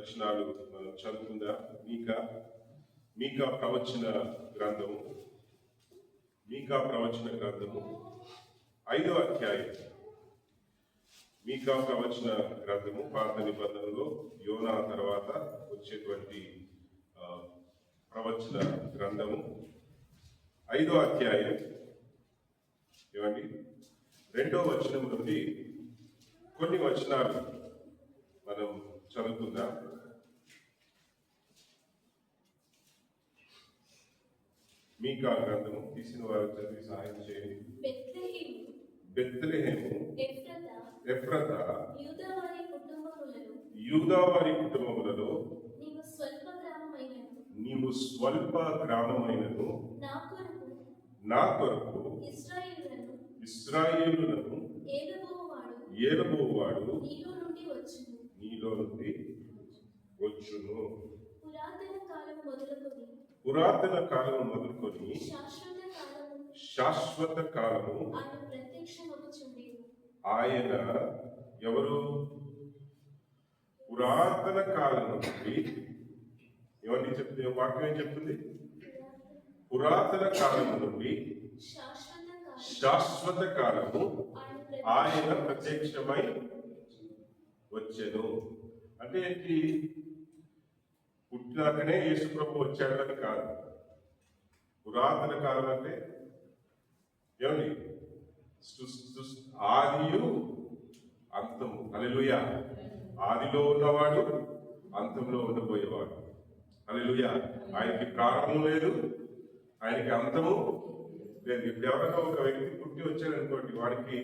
వచనాలు మనం చదువుకుందాం. మీకా ప్రవచన గ్రంథము 5వ అధ్యాయం. మీకా ప్రవచన గ్రంథము పాత నిబంధనలో యోనా తర్వాత వచ్చేటువంటి ప్రవచన గ్రంథము 5వ అధ్యాయం. ఏమండి, 2వ వచనం నుండి కొన్ని వచనాలు మనం చదువుకుందాం. మీకా గ్రంథము తీసిన వారు చదివి సహాయం చేయండి. బెత్లెహేము, ఎఫ్రతా, యూదావారి కుటుంబములలో నీవు స్వల్ప గ్రామమైనను నా కొరకు ఇశ్రాయేలులను ఏలబోవాడు నీలో నుండి వచ్చును. పురాతన కాలం మొదలుకొని శాశ్వత కాలము ఆయన ఎవరు? పురాతన కాలం నుండి. ఏమని చెప్తుంది వాక్యం? ఏం చెప్తుంది? పురాతన కాలం నుండి శాశ్వత కాలము ఆయన ప్రత్యక్షమై వచ్చెను. అంటే ఏంటి? పుట్టినాకనే యేసు ప్రభు వచ్చాడని కాదు. పురాతన కాలం అంటే ఏమండి? ఆదియు అంతము. హల్లెలూయా. ఆదిలో ఉన్నవాడు అంతంలో ఉండబోయేవాడు. హల్లెలూయా. ఆయనకి ప్రారంభం లేదు, ఆయనకి అంతము లేదు. ఇప్పుడు ఎవరైనా ఒక వ్యక్తి పుట్టి వచ్చాడనుకోండి, వాడికి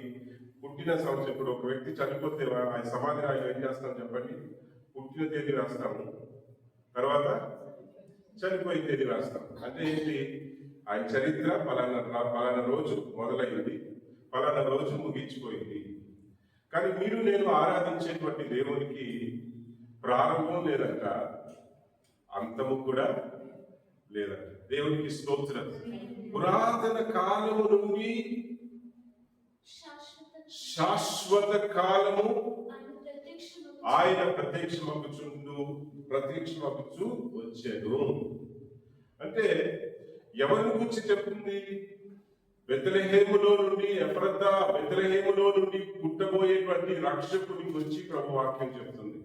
పుట్టిన సంవత్సరం, ఇప్పుడు ఒక వ్యక్తి చనిపోతే ఆయన సమాధి ఆయన ఏం చేస్తాం చెప్పండి? పుట్టిన తేదీ రాస్తాము, తర్వాత చనిపోయిన తేదీ రాస్తాం. అంటే ఏంటి? ఆయన చరిత్ర పలానా రోజు మొదలైంది, పలానా రోజు ముగించిపోయింది. కానీ మీరు నేను ఆరాధించేటువంటి దేవునికి ప్రారంభం లేదంట, అంతము కూడా లేదంట. దేవునికి స్తోత్రం. పురాతన కాలము నుండి శాశ్వత కాలము ఆయన ప్రత్యక్షమగుచు వచ్చాడు. అంటే ఎవరి గురించి చెప్తుంది? బెత్లెహేములో నుండి, ఎఫ్రతా బెత్లెహేములో నుండి పుట్టబోయేటువంటి రక్షకుడి గురించి ప్రభు వాక్యం చెప్తుంది.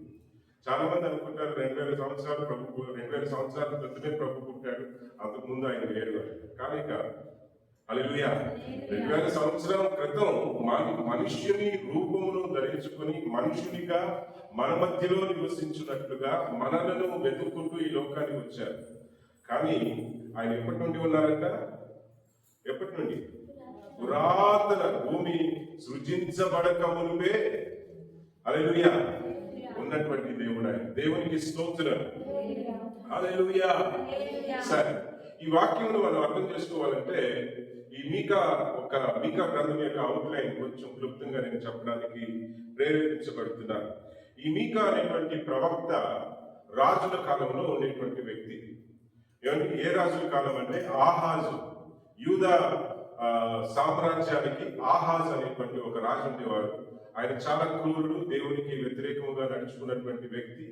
చాలా మంది అనుకుంటారు 2000 సంవత్సరాలు ప్రభు, 2000 సంవత్సరాల క్రితమే ప్రభు పుట్టాడు, అంతకుముందు ఆయన లేడు అని. కానీ కాదు. హల్లెలూయా. 2000 సంవత్సరాల క్రితం మనుష్యుని రూపమును ధరించుకొని మనుషునిగా మన మధ్యలో నివసించినట్లుగా మనలను వెతుక్కుంటూ ఈ లోకానికి వచ్చారు. కానీ ఆయన ఎప్పటి నుండి ఉన్నారంట? ఎప్పటి నుండి? పురాతన భూమి సృజించబడక మునుపే హల్లెలూయా ఉన్నటువంటి దేవుడు ఆయన. దేవునికి స్తోత్రం. హల్లెలూయా. సరే, ఈ వాక్యమును మనం అర్థం చేసుకోవాలంటే ఈ మీకా గ్రంథం యొక్క అవుట్లైన్ కొంచెం క్లుప్తంగా నేను చెప్పడానికి ప్రేరేపించబడుతున్నాను. ఈ మీకా అనేటువంటి ప్రవక్త రాజుల కాలంలో ఉండేటువంటి వ్యక్తి. ఏ రాజుల కాలం అంటే ఆహాజు, యూదా సామ్రాజ్యానికి ఆహాజ్ అనేటువంటి ఒక రాజు ఉండేవాడు. ఆయన చాలా క్రూరుడు, దేవునికి వ్యతిరేకముగా నడుచుకున్నటువంటి వ్యక్తి,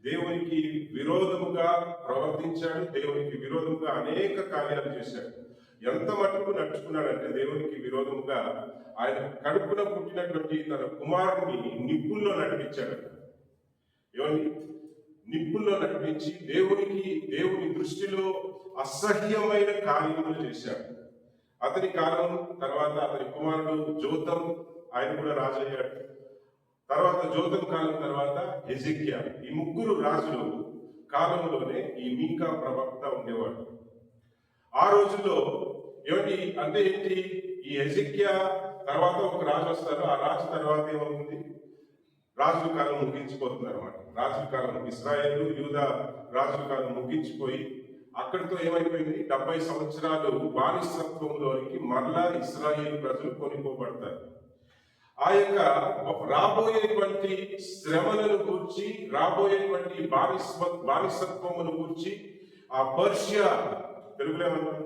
దేవునికి విరోధముగా ప్రవర్తించాడు, దేవునికి విరోధముగా అనేక కార్యాలు చేశాడు. ఎంత మట్టుకు నడుచుకున్నాడంటే దేవునికి విరోధముగా ఆయన కడుపున పుట్టినటువంటి తన కుమారుని నిప్పుల్లో నడిపించాడు. ఏమండి? నిప్పుల్లో నడిపించి దేవుని దృష్టిలో అసహ్యమైన కార్యములు చేశాడు. అతని కాలం తర్వాత అతని కుమారుడు జోతం, ఆయన కూడా రాజు అయ్యాడు. తర్వాత జోతం కాలం తర్వాత హెజెకియా. ఈ ముగ్గురు రాజులు కాలంలోనే ఈ మీకా ప్రవక్త ఉండేవాడు. ఆ రోజుల్లో ఏమిటి అంటే ఏంటి? ఈ హెజెకియా తర్వాత ఒక రాజు వస్తారు. ఆ రాజు తర్వాత ఏమవుతుంది? రాజుల కాలం ముగించిపోతుంది అనమాట. రాజుల కాలం, ఇశ్రాయేలు యూదా రాజుల కాలం ముగించిపోయి అక్కడితో ఏమైపోయింది? 70 సంవత్సరాలు బానిసత్వంలోనికి మరలా ఇశ్రాయేలు ప్రజలు కొనిపోబడతారు. ఆ యొక్క రాబోయేటువంటి శ్రమలను గూర్చి, రాబోయేటువంటి బానిసత్వమును గూర్చి ఆ పర్షియా, తెలుగులో ఏమన్నారు?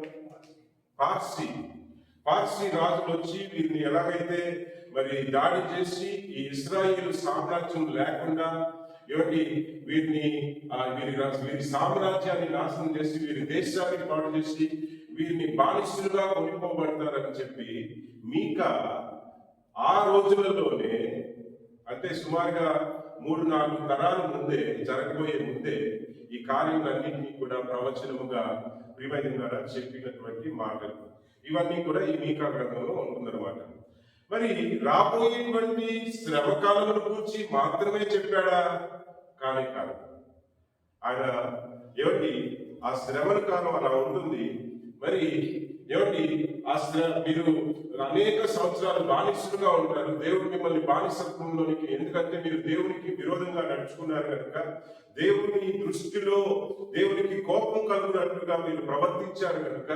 పార్సీ రాజులు వచ్చి వీరిని ఎలాగైతే మరి దాడి చేసి ఈ ఇశ్రాయేలు సామ్రాజ్యం లేకుండా ఏమిటి వీరి సామ్రాజ్యాన్ని నాశనం చేసి వీరి దేశాన్ని పాడు చేసి వీరిని బానిసలుగా కొనిపోబడతారని చెప్పి మీకా ఆ రోజులలోనే, అంటే సుమారుగా 3-4 తరాల ముందే, జరగబోయే ముందే ఈ కార్యములన్నింటినీ కూడా ప్రవచనముగా ప్రియమైన చెప్పినటువంటి మాటలు ఇవన్నీ కూడా ఈ మీకా గ్రంథంలో ఉంటుందన్నమాట. మరి రాబోయేటువంటి శ్రమ కాలమును గురించి మాత్రమే చెప్పాడా? కానీ కాదు. ఆయన ఏమిటి ఆ శ్రమల కాలం అలా ఉంటుంది. మరి ఏమిటి మీరు అనేక సంవత్సరాలు బానిసలుగా ఉంటారు. దేవుడు మిమ్మల్ని బానిసత్వంలోనికి, ఎందుకంటే మీరు దేవునికి విరోధంగా నడుచుకున్నారు కనుక, దేవుని దృష్టిలో దేవునికి కోపం కలుగునట్లుగా మీరు ప్రవర్తించారు కనుక,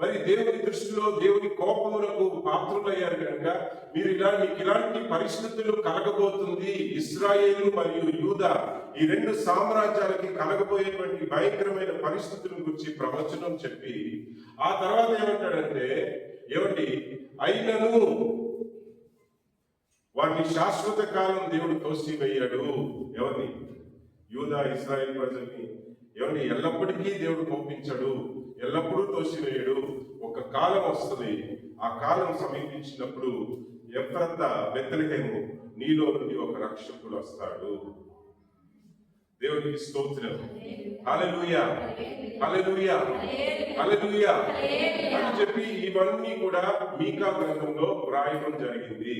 మరి దేవుని దృష్టిలో దేవుని కోపములకు పాత్రులయ్యారు కనుక మీకు ఇలాంటి పరిస్థితులు కలగబోతుంది. ఇశ్రాయేలు మరియు యూదా ఈ 2 సామ్రాజ్యాలకి కలగబోయేటువంటి భయంకరమైన పరిస్థితుల గురించి ప్రవచనం చెప్పి ఆ తర్వాత ఏమంటాడంటే, అయినను వారిని శాశ్వత కాలం దేవుడు తోసివేయాడు. ఎవరిని? యూదా ఇశ్రాయేలు ప్రజల్ని. ఎల్లప్పటికీ దేవుడు కోపించాడు, ఎల్లప్పుడూ తోసివేయడు. ఒక కాలం వస్తుంది, ఆ కాలం సమీపించినప్పుడు ఎఫ్రాతా, బెత్లెహేము, నీలో నుండి ఒక రక్షకుడు వస్తాడు. దేవునికి స్తోత్రం. హల్లెలూయా, హల్లెలూయా, హల్లెలూయా అని చెప్పి ఇవన్నీ కూడా మీకా గ్రంథంలో రాయడం జరిగింది.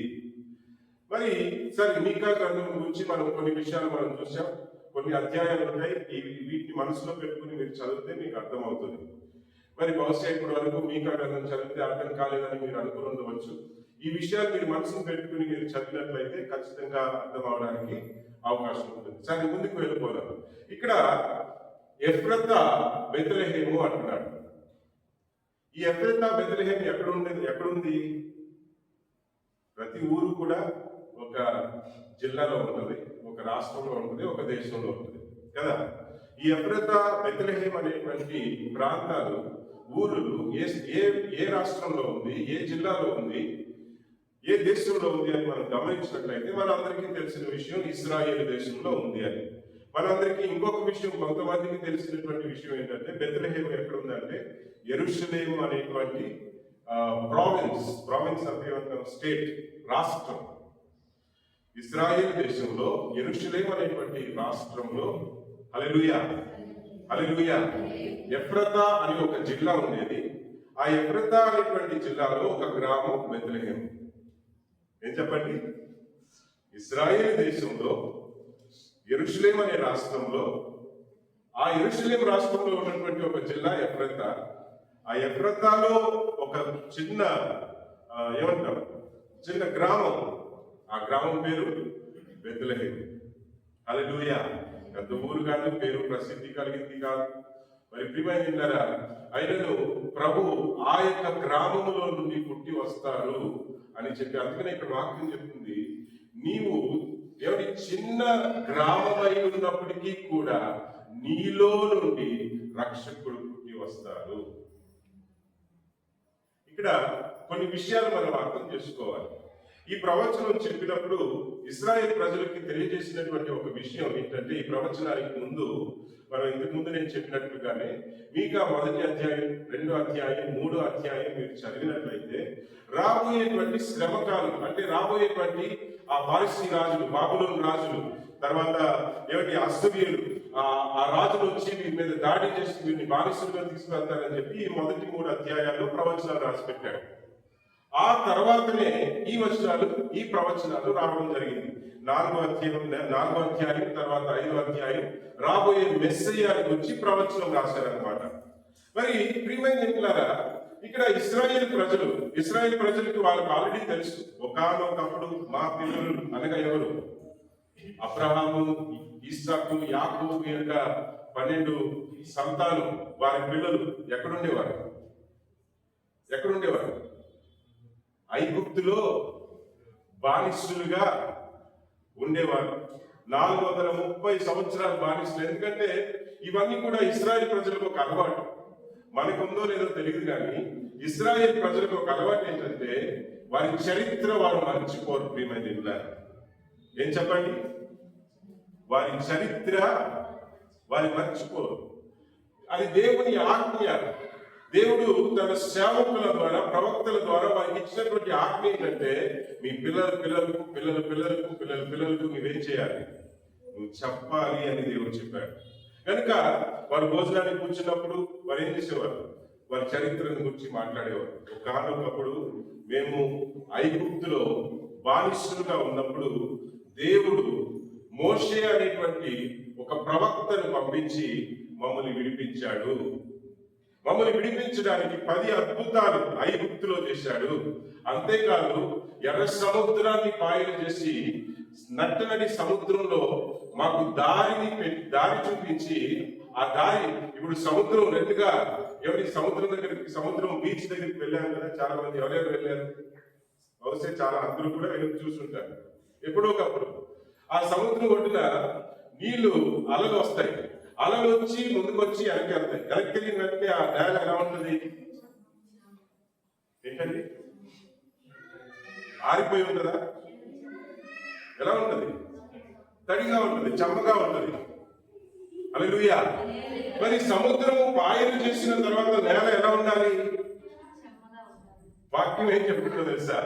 మరి సరే, మీకా గ్రంథం గురించి మనం కొన్ని విషయాలు మనం చూసాం. కొన్ని అధ్యాయాలు ఉంటాయి, వీటిని మనసులో పెట్టుకుని మీరు చదివితే మీకు అర్థమవుతుంది. మరి బహుశా ఇప్పటి వరకు మీకా గ్రంథం చదివితే అర్థం కాలేదని మీరు అనుకుని ఉండవచ్చు. ఈ విషయాలు మీరు మనసును పెట్టుకుని మీరు చదివినట్లయితే ఖచ్చితంగా అర్థం అవడానికి అవకాశం ఉంటుంది. సరే, ముందుకు వెళ్ళిపోదాం. ఇక్కడ ఎఫ్రాతా, బెత్లెహేము అంటున్నాడు. ఈ ఎఫ్రాతా, బెత్లెహేము ఎక్కడుంది? ప్రతి ఊరు కూడా ఒక జిల్లాలో ఉంటుంది, ఒక రాష్ట్రంలో ఉంటుంది, ఒక దేశంలో ఉంటుంది కదా. ఈ ఎఫ్రాతా, బెత్లెహేము అనేటువంటి ప్రాంతాలు, ఊరులు ఏ రాష్ట్రంలో ఉంది, ఏ జిల్లాలో ఉంది, ఏ దేశంలో ఉంది అని మనం గమనించినట్లయితే మనందరికీ తెలిసిన విషయం ఇశ్రాయేలు దేశంలో ఉంది అని. మనందరికీ ఇంకొక విషయం, కొంతమందికి తెలిసినటువంటి విషయం ఏంటంటే, బెత్లెహేము ఎక్కడ ఉందంటే యెరూషలేము అనేటువంటి ప్రావిన్స్ అంటే స్టేట్, రాష్ట్రం. ఇశ్రాయేలు దేశంలో యెరూషలేము అనేటువంటి రాష్ట్రంలో హల్లెలూయా, హల్లెలూయా, ఎఫ్రాతా అని ఒక జిల్లా ఉండేది. ఆ ఎఫ్రాతా అనేటువంటి జిల్లాలో ఒక గ్రామం బెత్లెహేము. ఏం చెప్పండి? ఇశ్రాయేలు దేశంలో యెరూషలేము అనే రాష్ట్రంలో, ఆ యెరూషలేము రాష్ట్రంలో ఉన్నటువంటి ఒక జిల్లా ఎఫ్రాతా. ఆ ఎఫ్రాతాలో ఒక చిన్న చిన్న గ్రామం, ఆ గ్రామం పేరు బెత్లెహేము. హల్లెలూయా. పెద్ద ఊరు కాదు, పేరు ప్రసిద్ధి కలిగింది కాదు. మరి ప్రియమైనలారా, అయినను ప్రభు ఆ యొక్క గ్రామములో నుండి పుట్టి వస్తారు అని చెప్పి, అందుకనే ఇక్కడ వాక్యం చెప్తుంది, నీవు ఎవరి చిన్న గ్రామమై ఉన్నప్పటికీ కూడా నీలో నుండి రక్షకుడు పుట్టి వస్తారు. ఇక్కడ కొన్ని విషయాలు మనం అర్థం చేసుకోవాలి. ఈ ప్రవచనం చెప్పినప్పుడు ఇశ్రాయేల్ ప్రజలకి తెలియజేసినటువంటి ఒక విషయం ఏంటంటే, ఈ ప్రవచనానికి ముందు మనం ఇంతకు ముందు నేను చెప్పినట్లుగానే మీకా 1వ అధ్యాయం, 2వ అధ్యాయం, 3వ అధ్యాయం మీరు చదివినట్లయితే రాబోయేటువంటి శ్రమకాలం, అంటే రాబోయేటువంటి ఆ పారసీ రాజులు, బాబులోను రాజులు, తర్వాత అశ్షూరీయులు, ఆ రాజులు వచ్చి వీరి మీద దాడి చేసి వీరిని బానిసలుగా తీసుకువెళ్తారని చెప్పి ఈ మొదటి 3 అధ్యాయాల్లో ప్రవచనాలు రాసి పెట్టాడు. ఆ తర్వాతనే ఈ ప్రవచనాలు రావడం జరిగింది. 4వ అధ్యాయం తర్వాత 5వ అధ్యాయం రాబోయే మెస్సయ్య గురించి ప్రవచనం రాశారనమాట. మరి ప్రియమైనలారా, ఇక్కడ ఇశ్రాయేల్ ప్రజలకి వాళ్ళకి ఆల్రెడీ తెలుసు, ఒకానొకప్పుడు మా పిల్లలు అనగా ఎవరు? అబ్రహాము, ఇస్సాకు, యాకోబు యొక్క 12 సంతానం, వారి పిల్లలు ఎక్కడుండేవారు? ఐగుప్తులో బానిసులుగా ఉండేవారు. 430 సంవత్సరాలు బానిసులు. ఎందుకంటే ఇవన్నీ కూడా ఇశ్రాయేల్ ప్రజలకు ఒక అలవాటు. మనకుందో లేదో తెలియదు కానీ ఇశ్రాయేల్ ప్రజలకు ఒక అలవాటు ఏంటంటే, వారి చరిత్ర వారు మర్చిపోరు. ప్రియమైన ఏం చెప్పండి? వారి చరిత్ర వారి మర్చిపోరు. అది దేవుని ఆజ్ఞ. దేవుడు తన సేవకుల ద్వారా, ప్రవక్తల ద్వారా వారికి ఇచ్చినటువంటి ఆజ్ఞ ఏంటంటే, మీ పిల్లలకు మీరేం చేయాలి, నువ్వు చెప్పాలి అని దేవుడు చెప్పాడు. కనుక వారు భోజనానికి కూర్చున్నప్పుడు వారు ఏం చేసేవారు, వారి చరిత్రను గురించి మాట్లాడేవారు. ఒకనొకప్పుడు మేము ఐగుప్తులో బానిసలుగా ఉన్నప్పుడు దేవుడు మోషే అనేటువంటి ఒక ప్రవక్తను పంపించి మమ్మల్ని విడిపించాడు. మమ్మల్ని విడిపించడానికి 10 అద్భుతాలు ఐగుప్తులో చేశాడు. అంతేకాదు ఎర్ర సముద్రాన్ని పాయలు చేసి నట్టనడి సముద్రంలో మాకు దారి చూపించి, ఆ దారి ఇప్పుడు సముద్రం రెండుగా, సముద్రం బీచ్ దగ్గరికి వెళ్ళాను కదా, చాలా మంది ఎవరెవరు వెళ్ళారు, బహుశా చాలా అందరూ కూడా వెనక్కి చూస్తుంటారు. ఎప్పుడో ఒకప్పుడు ఆ సముద్రం ఒడ్డున నీళ్లు అలలు వస్తాయి. అలలు వచ్చి ముందుకు వచ్చి వెనక్కి వెళ్తాయి. వెనక్కి వెళ్ళిన వెంటనే ఆ నేల ఎలా ఉంటుంది, ఏంటండి, ఆరిపోయి ఉంటుందా, ఎలా ఉంటుంది, తడిగా ఉంటుంది, చెమ్మగా ఉంటుంది. హల్లెలూయా. మరి సముద్రము పాయలు చేసిన తర్వాత నేల ఎలా ఉండాలి? వాక్యం ఏం చెప్తుందో తెలుసా?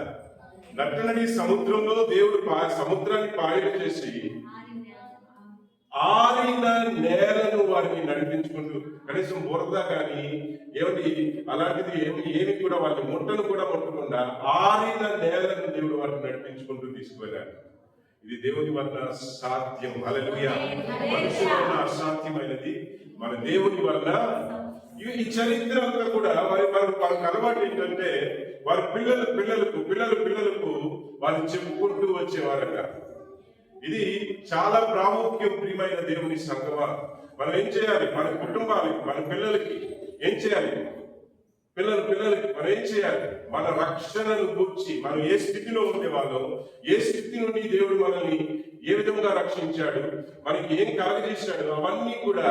నట్టనడి సముద్రంలో దేవుడు సముద్రాన్ని పాయలు చేసి ఆరిన నేలను వారిని నడిపించుకుంటూ, కనీసం బురద కానీ ఏమిటి అలాంటిది ఏమి కూడా వాళ్ళని ముట్టను కూడా ముట్టకుండా ఆరిన నేలను దేవుడు వారిని నడిపించుకుంటూ తీసుకువెళ్ళాడు. ఇది దేవుని వలన సాధ్యం. హల్లెలూయా. మనుషుల వలన అసాధ్యమైనది మన దేవుని వలన. ఈ చరిత్ర అంతా కూడా వారికి అలవాటు ఏంటంటే, వారి పిల్లలకు వారు చెప్పుకుంటూ వచ్చేవారట. ఇది చాలా ప్రాముఖ్యం. ప్రియమైన దేవుని సంగమా, మనం ఏం చేయాలి, మన కుటుంబాలకి, మన పిల్లలకి ఏం చేయాలి, పిల్లలకి మనం ఏం చేయాలి, మన రక్షణను గురించి, మనం ఏ స్థితిలో ఉండేవాళ్ళం, ఏ స్థితి నుండి దేవుడు మనల్ని ఏ విధంగా రక్షించాడు, మనకి ఏం కలగజేశాడు, అవన్నీ కూడా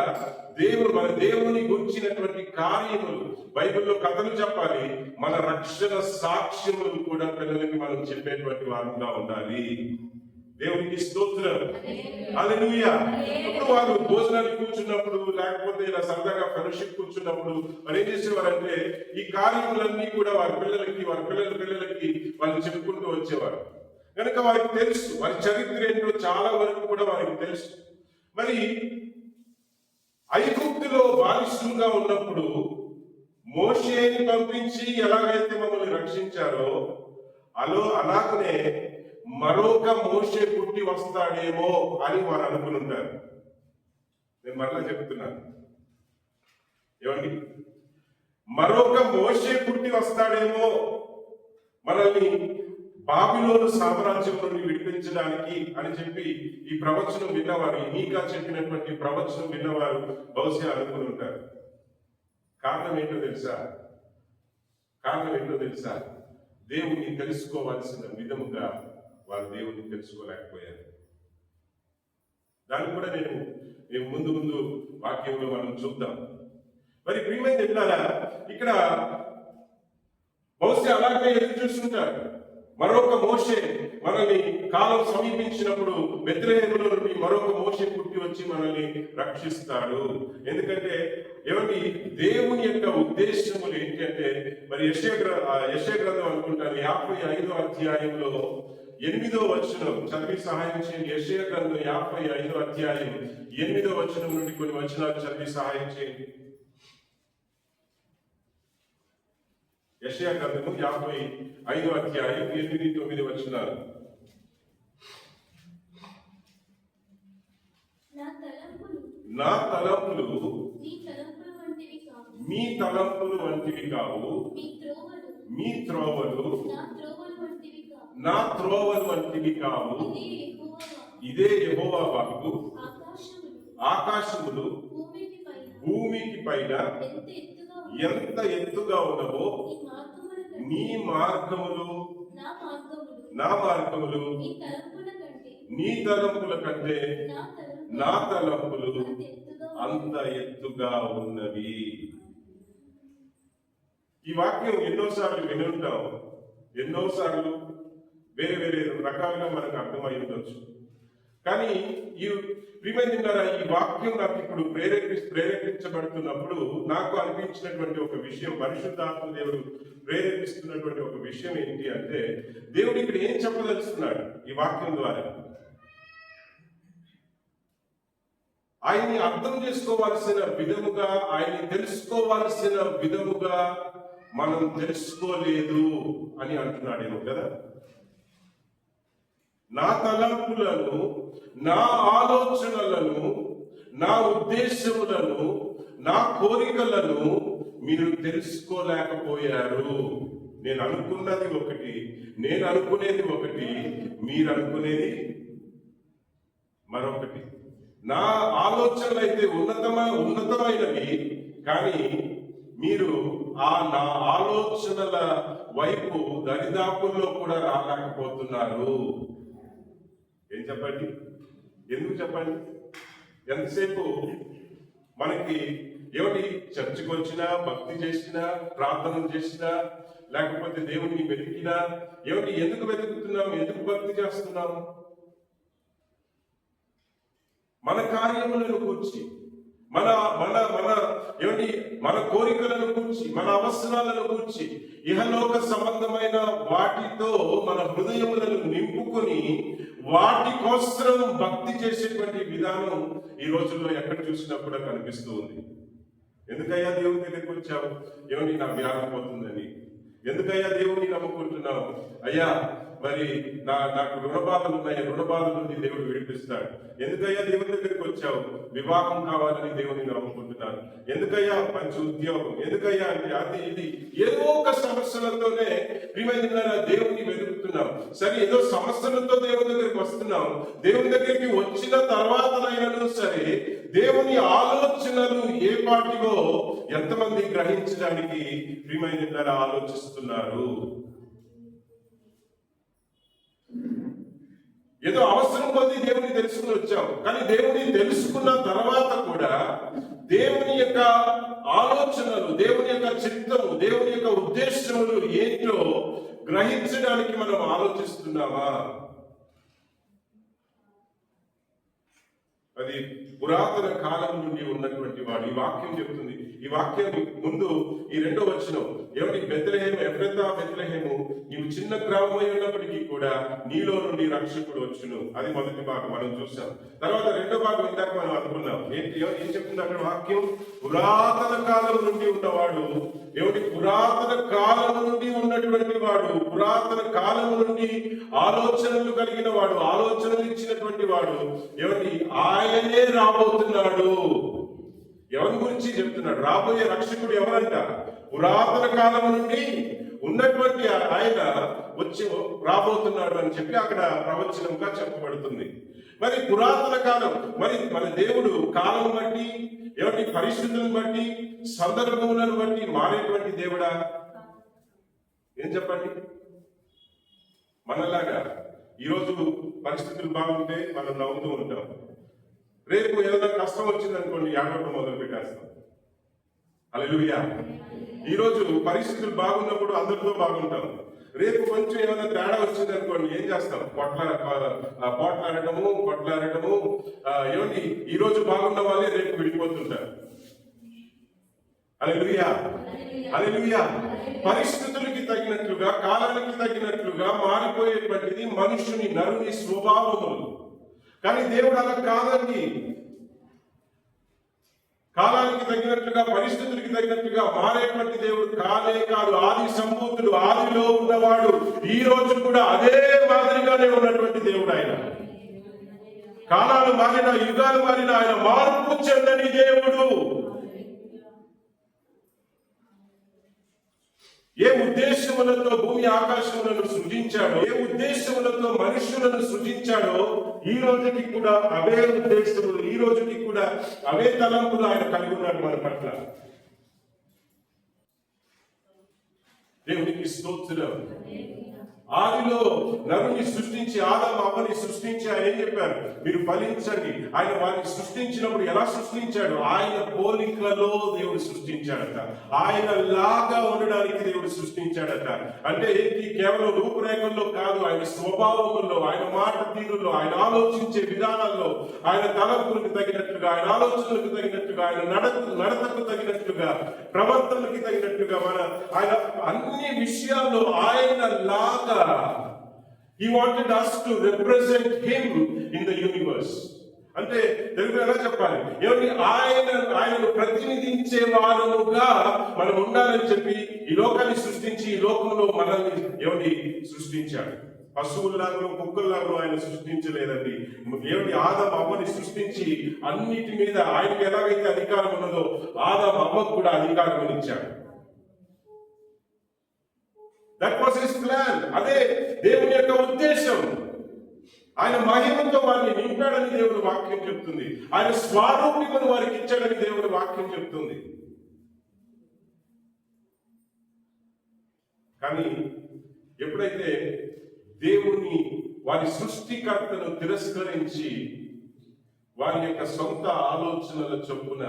మన దేవుని గురించినటువంటి కార్యములు, బైబిల్లో కథలు చెప్పాలి. మన రక్షణ సాక్ష్యములు కూడా పిల్లలకి మనం చెప్పేటువంటి వారంగా ఉండాలి. దేవునికి స్తోత్రం. హల్లెలూయా. ఇప్పుడు వారు భోజనానికి కూర్చున్నప్పుడు, లేకపోతే ఇలా సరదాగా ఫెలోషిప్ కూర్చున్నప్పుడు మరి ఏం చేసేవారంటే, ఈ కార్యములన్నీ కూడా వారి పిల్లలకి వాళ్ళు చెప్పుకుంటూ వచ్చేవారు. కనుక వారికి తెలుసు, వారి చరిత్ర ఏంటో చాలా వరకు కూడా వారికి తెలుసు. మరి ఐగుప్తులో బానిసలుగా ఉన్నప్పుడు మోషేని పంపించి ఎలాగైతే మమ్మల్ని రక్షించారో, అలాగనే మరొక మోషే పుట్టి వస్తాడేమో అని వారు అనుకుని ఉంటారు. నేను మరలా చెప్తున్నాను, ఏమండి, మరొక మోషే పుట్టి వస్తాడేమో మనల్ని బాబిలోను సామ్రాజ్యం నుండి విడిపించడానికి అని చెప్పి ఈ ప్రవచనం విన్నవారు, మీకా చెప్పినటువంటి ప్రవచనం విన్నవారు బహుశా అనుకుని ఉంటారు. కారణం ఏంటో తెలుసా? దేవుణ్ణి తెలుసుకోవాల్సిన విధముగా వారు దేవుణ్ణి తెలుసుకోలేకపోయారు. దాన్ని కూడా నేను ముందు వాక్యంలో మనం చూద్దాం. మరి ప్రియమైన ఎట్లాగా ఇక్కడ బహుశా అలాగే ఎదురు చూస్తుంటారు. మరొక మోషే మనల్ని కాలం సమీపించినప్పుడు బెత్లెహేములో నుండి మరొక మోషే పుట్టి వచ్చి మనల్ని రక్షిస్తాడు. ఎందుకంటే ఏమంటే దేవుని యొక్క ఉద్దేశములు ఏంటి అంటే, మరి యెషయా గ్రంథం అనుకుంటాను 55వ అధ్యాయంలో 8వ వచనం చదివి సహాయం చేయండి. యెషయా గ్రంథం 55వ అధ్యాయం 8వ వచనం నుండి కొన్ని వచనాలు చదివి సహాయం చేయండి. యెషయా గ్రంథము 55వ అధ్యాయం 8-9 వచనాలు. నా తలంపులు మీ తలంపులు వంటివి కావు, మీ త్రోవలు నా త్రోవలు వంటివి కావు. ఇదే యెహోవా వాక్కు. ఆకాశములు భూమికి పైన ఎంత ఎత్తుగా ఉన్నవో నీ మార్గములు నా మార్గములు నీ తలంపుల కంటే నా తలంపులు అంత ఎత్తుగా ఉన్నవి. ఈ వాక్యం ఎన్నోసార్లు ఎన్నోసార్లు వేరే రకాలుగా మనకు అర్థమై ఉండొచ్చు. కానీ ఈ ప్రియమైన ఈ వాక్యం నాకు ఇప్పుడు ప్రేరేపించబడుతున్నప్పుడు నాకు అనిపించినటువంటి ఒక విషయం, పరిశుద్ధాత్మ దేవుడు ప్రేరేపిస్తున్నటువంటి ఒక విషయం ఏంటి అంటే, దేవుడు ఇక్కడ ఏం చెప్పదలుచుకున్నాడు ఈ వాక్యం ద్వారా? ఆయన్ని అర్థం చేసుకోవాల్సిన విధముగా, ఆయన్ని తెలుసుకోవాల్సిన విధముగా మనం తెలుసుకోలేదు అని అంటున్నాడేమో కదా. నా తలంపులను, నా ఆలోచనలను, నా ఉద్దేశములను, నా కోరికలను మీరు తెలుసుకోలేకపోయారు. నేను అనుకున్నది ఒకటి, నేను అనుకునేది ఒకటి, మీరు అనుకునేది మరొకటి. నా ఆలోచనలు అయితే ఉన్నతమైనవి, కానీ మీరు నా ఆలోచనల వైపు దరిదాపుల్లో కూడా రాలేకపోతున్నారు. ఏం చెప్పండి? ఎందుకు చెప్పండి? ఎంతసేపు మనకి ఏమిటి, చర్చికి వచ్చినా, భక్తి చేసినా, ప్రార్థనలు చేసినా, లేకపోతే దేవుడిని వెతికినా, ఏమిటి, ఎందుకు వెతుకుతున్నాం, ఎందుకు భక్తి చేస్తున్నాం? మన కార్యములను కూర్చి, మన మన మన ఏమిటి, మన కోరికలను కూర్చి, మన అవసరాలను కూర్చి, ఇహలోక సంబంధమైన వాటితో మన హృదయములను నింపుకొని వాటి కోసం భక్తి చేసేటువంటి విధానం ఈ రోజుల్లో ఎక్కడ చూసినా కూడా కనిపిస్తూ ఉంది. ఎందుకయ్యా దేవుని దగ్గరికి వచ్చావు? ఏమిటి, నా వ్యాధి పోతుందని. ఎందుకయ్యా దేవుని నమ్ముకుంటున్నావు? అయ్యా మరి నాకు రుణబాధలు ఉన్నాయి, రుణబాధల నుండి దేవుడు విడిపిస్తాడు. ఎందుకయ్యా దేవుని దగ్గరికి వచ్చావు? వివాహం కావాలని దేవుని నమ్ముకుంటున్నాను. ఎందుకయ్యా మంచి ఉద్యోగం, ఎందుకయ్యా అంటే అది ఇది ఏదో ఒక సమస్యలతోనే ప్రియమైన దేవుని వెతుకుతున్నాం. సరే, ఏదో సమస్యలతో దేవుని దగ్గరికి వస్తున్నాం. దేవుని దగ్గరికి వచ్చిన తర్వాతనైనా సరే దేవుని ఆలోచనలు ఏ పాటివో ఎంతమంది గ్రహించడానికి ప్రియమైన ఆలోచిస్తున్నారు? ఏదో అవసరం కొద్ది దేవుని తెలుసుకుని వచ్చాం, కానీ దేవుని తెలుసుకున్న తర్వాత కూడా దేవుని యొక్క ఆలోచనలు, దేవుని యొక్క చిత్తము, దేవుని యొక్క ఉద్దేశములు ఏంటో గ్రహించడానికి మనం ఆలోచిస్తున్నామా? అది పురాతన కాలం నుండి ఉన్నటువంటి వాడు. ఈ వాక్యం చెప్తుంది. ఈ వాక్యం ముందు ఈ 2వ వచనం ఏమిటి, బెత్లెహేము ఎఫ్రాతా బెత్లెహేము, నీవు చిన్న గ్రామమై ఉన్నప్పటికీ కూడా నీలో నుండి రక్షకుడు వచ్చును. అది మొదటి భాగం మనం చూసాం. తర్వాత 2వ భాగం ఇందాక మనం అనుకున్నాం. ఏం చెప్తుంది అక్కడ వాక్యం? పురాతన కాలం నుండి ఉన్నవాడు. ఏమిటి, పురాతన కాలం నుండి ఉన్నటువంటి వాడు, పురాతన కాలం నుండి ఆలోచనలు కలిగిన వాడు, ఆలోచనలు ఇచ్చినటువంటి వాడు. ఏమిటి, ఆయనే రాబోతున్నాడు. ఎవరి గురించి చెప్తున్నాడు? రాబోయే రక్షకుడు ఎవరంట? పురాతన కాలం నుండి ఉన్నటువంటి ఆయన వచ్చి రాబోతున్నాడు అని చెప్పి అక్కడ ప్రవచనంగా చెప్పబడుతుంది. మరి పురాతన కాలం, మరి మన దేవుడు కాలం బట్టి, ఏమిటి, పరిస్థితులను బట్టి, సందర్భములను బట్టి మారేటువంటి దేవుడా? ఏం చెప్పండి? మనలాగా ఈరోజు పరిస్థితులు బాగుంటే మనం నవ్వుతూ ఉంటాం. రేపు ఏదైనా కష్టం వచ్చిందనుకోండి, ఏడవడం మొదలు పెట్టేస్తాం. హల్లెలూయా. ఈరోజు పరిస్థితులు బాగున్నప్పుడు అందరితో బాగుంటాం. రేపు కొంచెం ఏమైనా తేడా వచ్చింది అనుకోండి, ఏం చేస్తాం? కొట్లాడటము. ఏమండి, ఈ రోజు బాగున్న వాళ్ళే రేపు విడిపోతుంటారు. హల్లెలూయా, హల్లెలూయా. పరిస్థితులకి తగినట్లుగా, కాలానికి తగినట్లుగా మారిపోయేటువంటిది మనుషుని, నరుని స్వభావములు. కానీ దేవుడు అలా కాదండి. కాలానికి తగినట్లుగా, పరిస్థితులకి తగినట్లుగా మారేటువంటి దేవుడు కానే కాదు. ఆది సంపూర్ణుడు, ఆదిలో ఉన్నవాడు, ఈ రోజు కూడా అదే మాదిరిగానే ఉన్నటువంటి దేవుడు ఆయన. కాలాలు మారిన, యుగాలు మారిన, ఆయన మార్పు చెందని దేవుడు. ఏ ఉద్దేశములతో భూమి ఆకాశములను సృజించాడో, ఏ ఉద్దేశములతో మనుషులను సృజించాడో, ఈ రోజుకి కూడా అవే ఉద్దేశములు, ఈ రోజుకి కూడా అవే తలంపులు ఆయన కలిగి ఉన్నాడు మన పట్ల. దేవునికి స్తోత్రం. ఆదిలో నరుని సృష్టించి ఆదాము అవ్వని సృష్టించి ఆయన ఏం చెప్పారు? మీరు ఫలించండి. ఆయన వారిని సృష్టించినప్పుడు ఎలా సృష్టించాడు? ఆయన పోలికలో దేవుడు సృష్టించాడట. ఆయన లాగా ఉండడానికి దేవుడు సృష్టించాడట. అంటే ఏంటి? కేవలం రూపురేఖల్లో కాదు, ఆయన స్వభావముల్లో, ఆయన మాట తీరులో, ఆయన ఆలోచించే విధానాల్లో, ఆయన తలంపులకు తగినట్లుగా, ఆయన ఆలోచనలకు తగినట్లుగా, ఆయన నడతకు తగినట్లుగా, ప్రవర్తనకి తగినట్లుగా ఆయన అన్ని విషయాల్లో ఆయన లాగా he wanted us to represent him in the universe. అంటే తెలుగు ఎలా చెప్పాలి? ఏమండి, ఆయనను ప్రతినిధించే వారముగా మనం ఉండాలని చెప్పి ఈ లోకాన్ని సృష్టించి ఈ లోకంలో మనల్ని ఏమండి సృష్టించాడు. పశువుల్లాగా కుక్కల్లాగా ఆయన సృష్టించలేదండి. ఏమిటి? ఆదాము అవ్వని సృష్టించి అన్నిటి మీద ఆయనకు ఎలాగైతే అధికారం ఉన్నదో ఆదాము అవ్వకు కూడా అధికారం ఇచ్చాడు. That was his plan. అదే దేవుని యొక్క ఉద్దేశం. ఆయన మహిమతో వారిని నింపాడని దేవుని వాక్యం చెప్తుంది. ఆయన స్వరూపికను వారికి ఇచ్చాడని దేవుని వాక్యం చెప్తుంది. కానీ ఎప్పుడైతే దేవుని వారి సృష్టికర్తను తిరస్కరించి వారి యొక్క సొంత ఆలోచనల చొప్పున,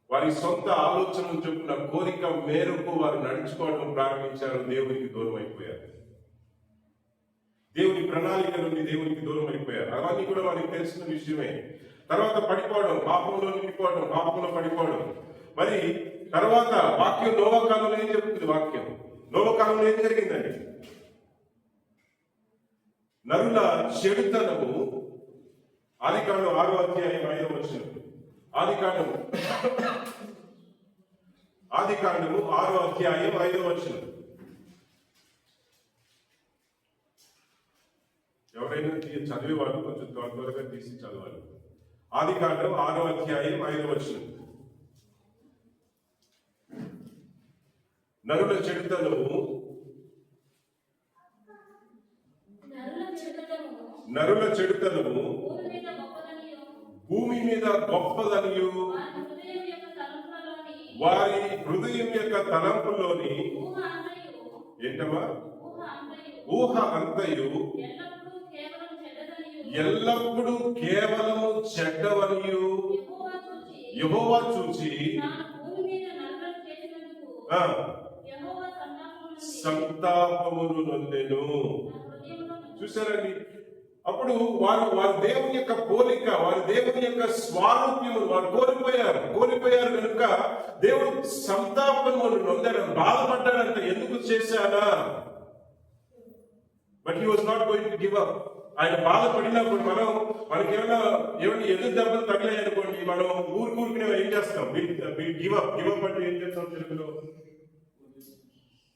వారి సొంత ఆలోచనలు చొప్పున కోరిక మేరకు వారు నడుచుకోవడం ప్రారంభించారు, దేవునికి దూరం అయిపోయారు. దేవుని ప్రణాళిక నుండి దేవునికి దూరం అయిపోయారు. అవన్నీ కూడా వారికి తెలిసిన విషయమే. తర్వాత పడిపోవడం, పాపంలో నిండిపోవడం, పాపంలో పడిపోవడం. మరి తర్వాత వాక్యం నోవా కాలంలో ఏం చెప్తుంది? వాక్యం నోవా కాలంలో ఏం జరిగిందండి? నరుల చెడుతనము, ఆదికాండం 6వ అధ్యాయం 5వ వచనం. ఆదికాండము 6వ అధ్యాయం 5వ వచనం. ఎవరైనా చదివేవాళ్ళు కొంచెం త్వరగా తీసి చదవాలి. ఆదికాండం 6వ అధ్యాయం 5వ వచనం. నరుల చెడుతనము, నరుల చెడుతనము భూమి మీద గొప్పదనియు, వారి హృదయం యొక్క తలంపులోని ఏంటమ్మా? ఊహ అంతయు ఎల్లప్పుడూ కేవలము చెడ్డవనియు యెహోవా చూచి సంతాపమును నొందెను. చూసారండి? అప్పుడు వారు దేవుని యొక్క పోలిక, వారు దేవుని యొక్క స్వారూప్యము వారు కోల్పోయారు కనుక దేవుడు సంతాపమును నొందాడు, బాధపడ్డాడంట. ఎందుకు చేశానా? But he was not going to give up. ఆయన బాధపడినప్పుడు మనకేమైనా ఎదురు దెబ్బలు తగిలాయి అనుకోండి, మనం ఊరుకునే ఏం చేస్తాం? గివ్ అప్ అంటే ఏం చేస్తాం? తెలుగులో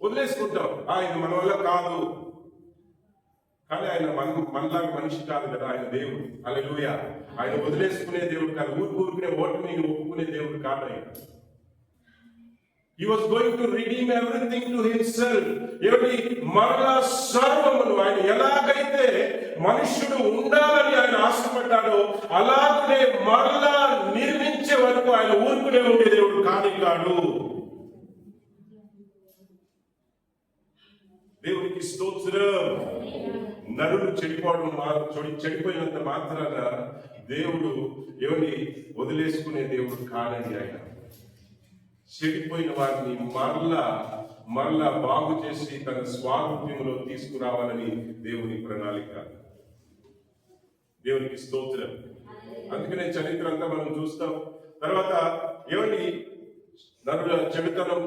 వదిలేసుకుంటాం. ఇది మన వల్ల కాదు. కానీ ఆయన మనలాగా మనిషి కాదు కదా, ఆయన దేవుడు. హల్లెలూయా. ఆయన వదిలేసుకునే దేవుడు కాదు, ఊరుకునే ఓటమిని ఒప్పుకునే దేవుడు కాదు ఆయన. He was going to redeem everything to himself. మరలా సర్వమును ఆయన ఎలాగైతే మనుష్యుడు ఉండాలని ఆయన ఆశపడ్డాడో అలాగనే మరలా నిర్మించే వరకు ఆయన ఊరుకునే ఉండే దేవుడు కాదు. దేవునికి స్తోత్రం. నరులు చెడిపోయినంత మాత్రాన దేవుడు వదిలేసుకునే దేవుడు కాదండి. ఆయన చెడిపోయిన వారిని మరలా బాగు చేసి తన స్వారూప్యంలో తీసుకురావాలని దేవుని ప్రణాళిక. దేవునికి స్తోత్రం. అందుకనే చరిత్ర అంతా మనం చూస్తాం. తర్వాత నరుల చెడుతనం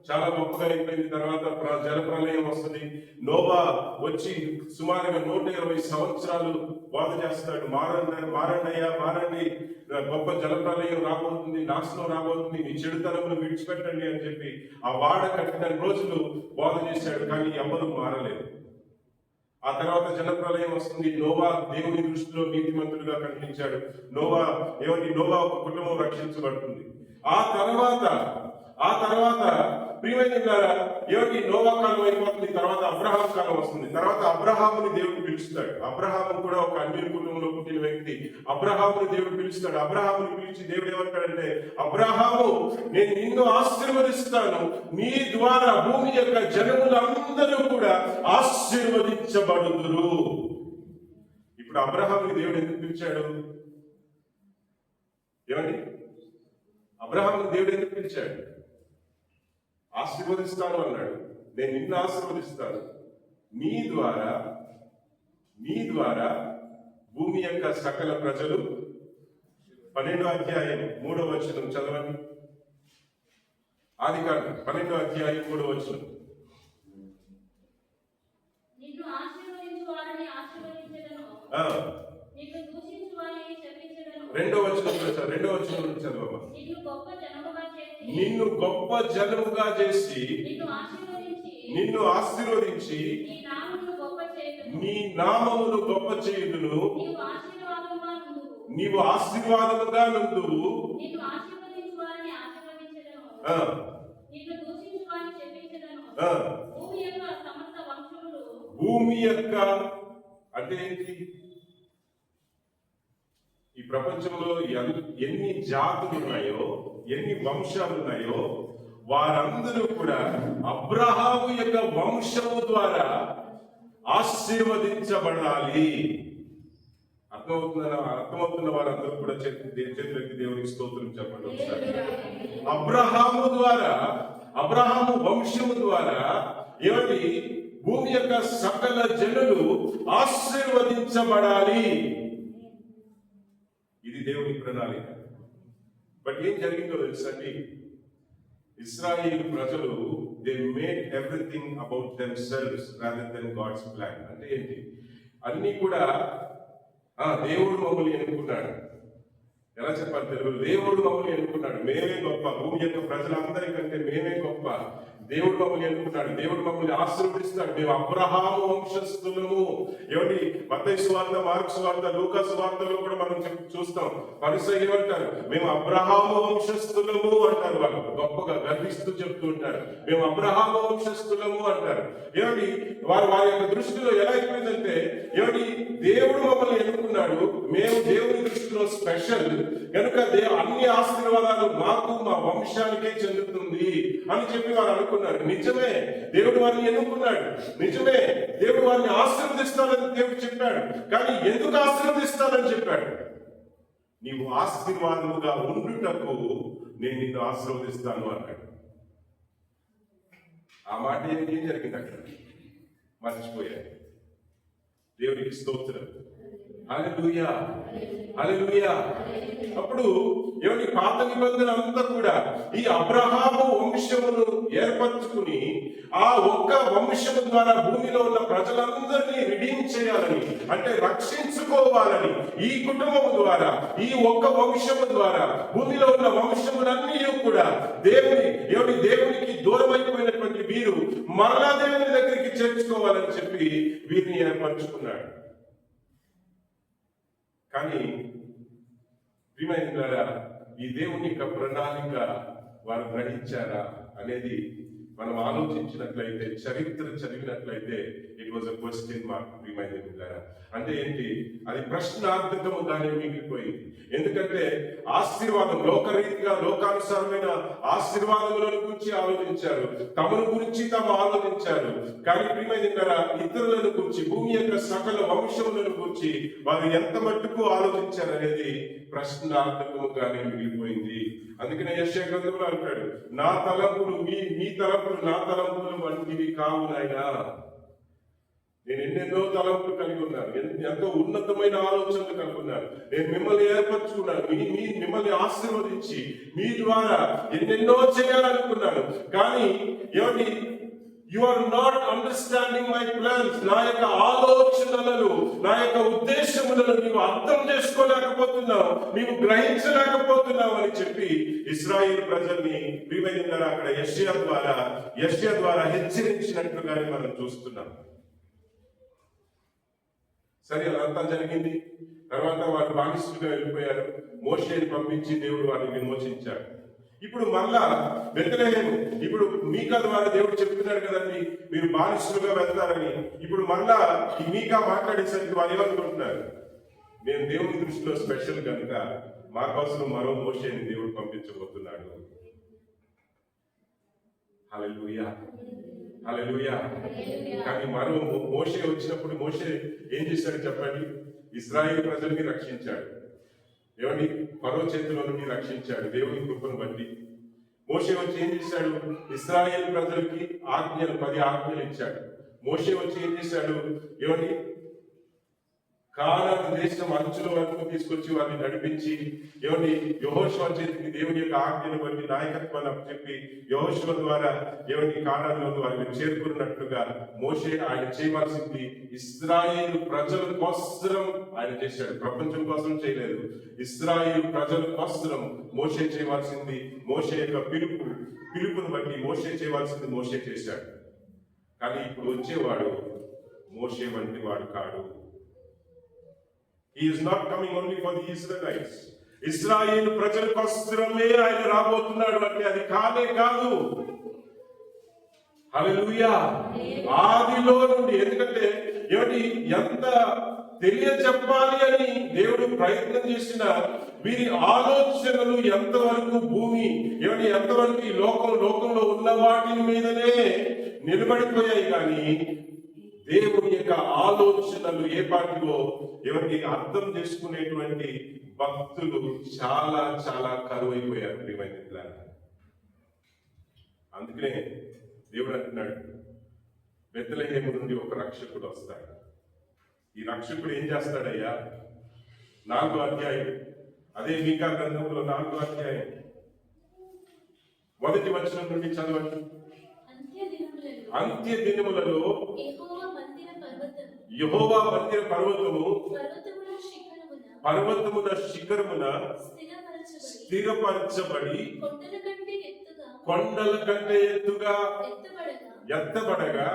చాలా గొప్పగా అయిపోయింది. తర్వాత జలప్రలయం వస్తుంది. నోవా వచ్చి సుమారుగా 120 సంవత్సరాలు బాధ చేస్తాడు. మారండి, గొప్ప జలప్రలయం రాబోతుంది, నాశనం రాబోతుంది, మీ చెడుతనమును విడిచిపెట్టండి అని చెప్పి ఆ వాడ కట్టిన రోజులు బాధ చేశాడు. కానీ ఎవరు మారలేదు. ఆ తర్వాత జలప్రలయం వస్తుంది. నోవా దేవుని దృష్టిలో నీతిమంతుడుగా కనిపించాడు. నోవా ఒక కుటుంబం రక్షించబడుతుంది. ఆ తర్వాత ప్రియమైన నోవా కాలం అయిపోతుంది. తర్వాత అబ్రహాం కాలం వస్తుంది. తర్వాత అబ్రహాముని దేవుడు పిలుస్తాడు. అబ్రహాము కూడా ఒక అన్యుల కుటుంబంలో పుట్టిన వ్యక్తి. అబ్రహాముని దేవుడు పిలుస్తాడు. అబ్రహాముని పిలిచి దేవుడు ఏమంటాడంటే, అబ్రహాము, నేను నిన్ను ఆశీర్వదిస్తాను, నీ ద్వారా భూమి యొక్క జనములందరూ కూడా ఆశీర్వదించబడుదురు. ఇప్పుడు అబ్రహాముని దేవుడు ఎందుకు పిలిచాడు? ఏమండి, అబ్రహాముని దేవుడు ఎందుకు పిలిచాడు? ఆశీర్వదిస్తాను అన్నాడు. నేను నిన్ను ఆశీర్వదిస్తాను, నీ ద్వారా భూమి యొక్క సకల ప్రజలు. 12వ అధ్యాయం 3వ వచనం చదవండి. ఆదికాండం 12వ అధ్యాయం 3వ వచనం. నిన్ను ఆశీర్వదించు వారిని ఆశీర్వదించెదను, నిన్ను దూషించు వారిని శపించెదను. 2వ వచనం, 2వ వచనం చదవమ్మా. నిన్ను గొప్ప జనముగా చేసి నిన్ను ఆశీర్వదించి నీ నామమును గొప్ప చేయుదును, నీవు ఆశీర్వాదముగా నుందువు. భూమి యొక్క అంటే ఏంటి? ఈ ప్రపంచంలో ఎన్ని జాతులు ఉన్నాయో, ఎన్ని వంశాలు ఉన్నాయో, వారందరూ కూడా అబ్రహాము యొక్క వంశము ద్వారా ఆశీర్వదించబడాలి. అర్థమవుతున్న వారందరూ కూడా చేతులెత్తి దేవునికి స్తోత్రం చెప్పండి ఒకసారి. అబ్రహాము వంశము ద్వారా ఏమిటి? భూమి యొక్క సకల జనులు ఆశీర్వదించబడాలి. ఇది దేవుని ప్రణాళిక. బట్ ఏం జరిగిందో తెలుసండి, ఇశ్రాయేలు ప్రజలు they made everything about themselves rather than God's plan. అంటే ఏంటి? అన్ని కూడా దేవుడు మమ్మల్ని ఎన్నుకున్నాడు. ఎలా చెప్పాలి తెలుగులో? దేవుడు మమ్మల్ని ఎన్నుకున్నాడు, మేమే గొప్ప, భూమి యొక్క ప్రజలందరికంటే మేమే గొప్ప, దేవుడు మమ్మల్ని ఎన్నుకున్నాడు, దేవుడు మమ్మల్ని ఆశీర్వదిస్తాడు, మేము అబ్రహాము వంశస్థులము. ఏమిటి? మత్తయి సువార్త, మార్కు సువార్త, లూకా సువార్తలో కూడా మనం చూస్తాం. పరిసయ్యులు ఏమంటారు? మేము అబ్రహాము వంశస్థులము అంటారు. వాళ్ళు గొప్పగా గర్విస్తూ చెప్తూ ఉంటారు, మేము అబ్రహాము వంశస్థులము అంటారు. ఏమిటి? వారి యొక్క దృష్టిలో ఎలా అయిపోయిందంటే, ఏమిటి? దేవుడు మమ్మల్ని ఎన్నుకున్నాడు, మేము దేవుని దృష్టిలో స్పెషల్ కనుక అన్ని ఆశీర్వాదాలు మాకు, మా వంశానికే చెందుతుంది అని చెప్పి వారు అనుకున్నారు. నిజమే, దేవుడు వారిని ఎన్నుకున్నాడు. నిజమే, దేవుడు వారిని ఆశీర్వదిస్తానని దేవుడు చెప్పాడు. కానీ ఎందుకు ఆశీర్వదిస్తానని చెప్పాడు? నీవు ఆశీర్వాదముగా ఉండుటకు నేను నిన్ను ఆశీర్వదిస్తాను అన్నాడు. ఆ మాట ఏం జరిగింది? అక్కడ మర్చిపోయాడు. దేవునికి స్తోత్రం. హల్లెలూయా, హల్లెలూయా. అప్పుడు ఏమిటి? పాత నిబంధన అంతా కూడా ఈ అబ్రహాము వంశమును ఏర్పరచుకుని ఆ ఒక్క వంశము ద్వారా భూమిలో ఉన్న ప్రజలందరినీ రిడీమ్ చేయాలని, అంటే రక్షించుకోవాలని, ఈ కుటుంబము ద్వారా, ఈ ఒక్క వంశము ద్వారా భూమిలో ఉన్న వంశములన్నీ కూడా దేవునికి దూరం అయిపోయినటువంటి వీరు మరలా దేవుని దగ్గరికి చేర్చుకోవాలని చెప్పి వీరిని ఏర్పరచుకున్నాడు. కానీ ప్రియమైనవారా, ఈ దేవుని యొక్క ప్రణాళిక వారు గ్రహించారా అనేది మనం ఆలోచించినట్లయితే, చరిత్ర చదివినట్లయితే it was a question mark. ప్రియమైనవారా, అంటే ఏంటి? అది ప్రశ్నార్థకముగానే మిగిలిపోయింది. ఎందుకంటే ఆశీర్వాదం, లోకరీతిగా లోకానుసారమైన ఆశీర్వాదముల గురించి ఆలోచించారు, తమను గురించి తాము ఆలోచించారు. కానీ ప్రియమైనవారా, ఇతరులను గురించి, భూమి యొక్క సకల వంశములను గురించి వారు ఎంత మట్టుకు ఆలోచించారనేది ప్రశ్నార్థకముగానే మిగిలిపోయింది. అందుకనే యెషయా గ్రంథంలో అంటాడు, నా తలంపులు మీ తలంపులు నా తలంపులు వంటివి కావు నాయనా. నేను ఎన్నెన్నో తలంపులు కలిగి ఉన్నాను, ఎంతో ఉన్నతమైన ఆలోచనలు కలిగి ఉన్నాను. నేను మిమ్మల్ని ఏర్పరచుకున్నాను, మిమ్మల్ని ఆశీర్వదించి మీ ద్వారా ఎన్నెన్నో చేయాలనుకున్నాను. కానీ ఏమిటి? You are not understanding my plans. నా యొక్క ఆలోచనలను, నా యొక్క ఉద్దేశములను నీవు అర్థం చేసుకోలేకపోతున్నావు, నీవు గ్రహించలేకపోతున్నావు అని చెప్పి ఇశ్రాయేలు ప్రజల్ని ప్రియమైనవారా అక్కడ యెషయా ద్వారా హెచ్చరించినట్లుగానే మనం చూస్తున్నాం. సరే, అదంతా జరిగింది. తర్వాత వారు బానిసలుగా వెళ్ళిపోయారు. మోషేని పంపించి దేవుడు వారిని విమోచించాడు. ఇప్పుడు మళ్ళా బెత్లెహేము, ఇప్పుడు మీకా ద్వారా దేవుడు చెప్తున్నాడు కదండి మీరు బానిసలుగా వెళ్తారని. ఇప్పుడు మళ్ళా ఈ మీకా మాట్లాడేసరికి వాళ్ళు ఏమనుకుంటున్నారు, మేము దేవుని దృష్టిలో స్పెషల్ కనుక మా కోసం మరో మోషేని దేవుడు పంపించబోతున్నాడు. హల్లెలూయా, హల్లెలూయా. కానీ మరో మోషే వచ్చినప్పుడు మోషే ఏం చేశాడు చెప్పండి? ఇశ్రాయేలు ప్రజల్ని రక్షించాడు. ఏమని? ఫరో చేతిలో నుండి రక్షించాడు దేవుని కృపను బట్టి. మోషే వచ్చి ఏం చేశాడు? ఇశ్రాయేలు ప్రజలకి 10 ఆజ్ఞలు ఇచ్చాడు. మోషే వచ్చి ఏం చేశాడు? ఏమని? కానాను దేశం అంచుల వరకు తీసుకొచ్చి వారిని నడిపించి ఏమని? యెహోషువ చేతికి దేవుని యొక్క ఆజ్ఞను బట్టి నాయకత్వాన్ని చెప్పి యెహోషువ ద్వారా ఏమని? కానానులో వారిని చేరుకున్నట్లుగా మోషే ఆయన చేయవలసింది ఇశ్రాయేలు ప్రజల కోసం ఆయన చేశాడు. ప్రపంచం కోసం చేయలేదు, ఇశ్రాయేలు ప్రజల కోసం మోషే చేయవలసింది, మోషే యొక్క పిలుపును బట్టి మోషే చేయవలసింది మోషే చేశాడు. కానీ ఇప్పుడు వచ్చేవాడు మోషే వంటి వాడు కాడు. He is not coming only for the Israelites. ఇశ్రాయేలు ప్రజల కోసమే ఆయన రాబోతున్నాడు అంటే అది కానే కాదు. హల్లెలూయా. ఆదిలో నుండి, ఎందుకంటే ఏమిటి ఎంత తెలియచెప్పాలి అని దేవుడు ప్రయత్నం చేసిన వీరి ఆలోచనలు ఎంతవరకు భూమి ఏమిటి ఎంతవరకు ఈ లోకంలో ఉన్న వాటి మీదనే నిలబడిపోయాయి. కానీ దేవుని యొక్క ఆలోచనలు ఏ పాటివో ఎవరికి అర్థం చేసుకునేటువంటి భక్తులు చాలా చాలా కరువైపోయారు ప్రియమైన. అందుకనే దేవుడు అంటున్నాడు, బెత్లెహేము నుండి ఒక రక్షకుడు వస్తాడు. ఈ రక్షకుడు ఏం చేస్తాడయ్యా? 4వ అధ్యాయం, అదే మీకా గ్రంథంలో 4వ అధ్యాయం 1వ వచనం నుండి చదవండి. అంత్య దినములలో యెహోవా మందిర పర్వతము పర్వతముల శిఖరమున స్థిరపరచబడి కొండల కంటే ఎత్తుగా ఎత్తబడగా.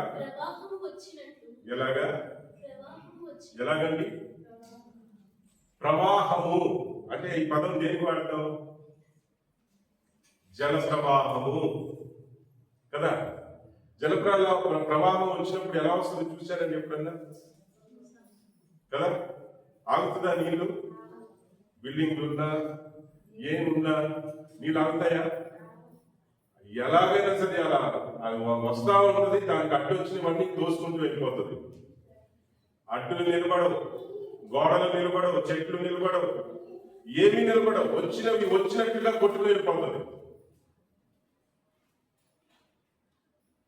ఎలాగండి? ప్రవాహము అంటే ఈ పదం దేనికి వాడతాం? జల ప్రవాహము కదా. జల ప్రవాహం వచ్చినప్పుడు ఎలా వస్తుంది చూశారని ఎప్పుడన్నా కదా? ఆగుతుందా నీళ్లు? బిల్డింగ్లు ఉన్నా ఏమున్నా నీళ్ళు ఆగుతాయా? ఎలాగైనా సరే అలా వస్తా ఉన్నది, దానికి అడ్డు వచ్చినవన్నీ తోసుకుంటూ వెళ్ళిపోతుంది. అడ్డులు నిలబడవు, గోడలు నిలబడవు, చెట్లు నిలబడవు, ఏమీ నిలబడవు, వచ్చినవి వచ్చినట్టుగా కొట్టుకు వెళ్ళిపోతుంది.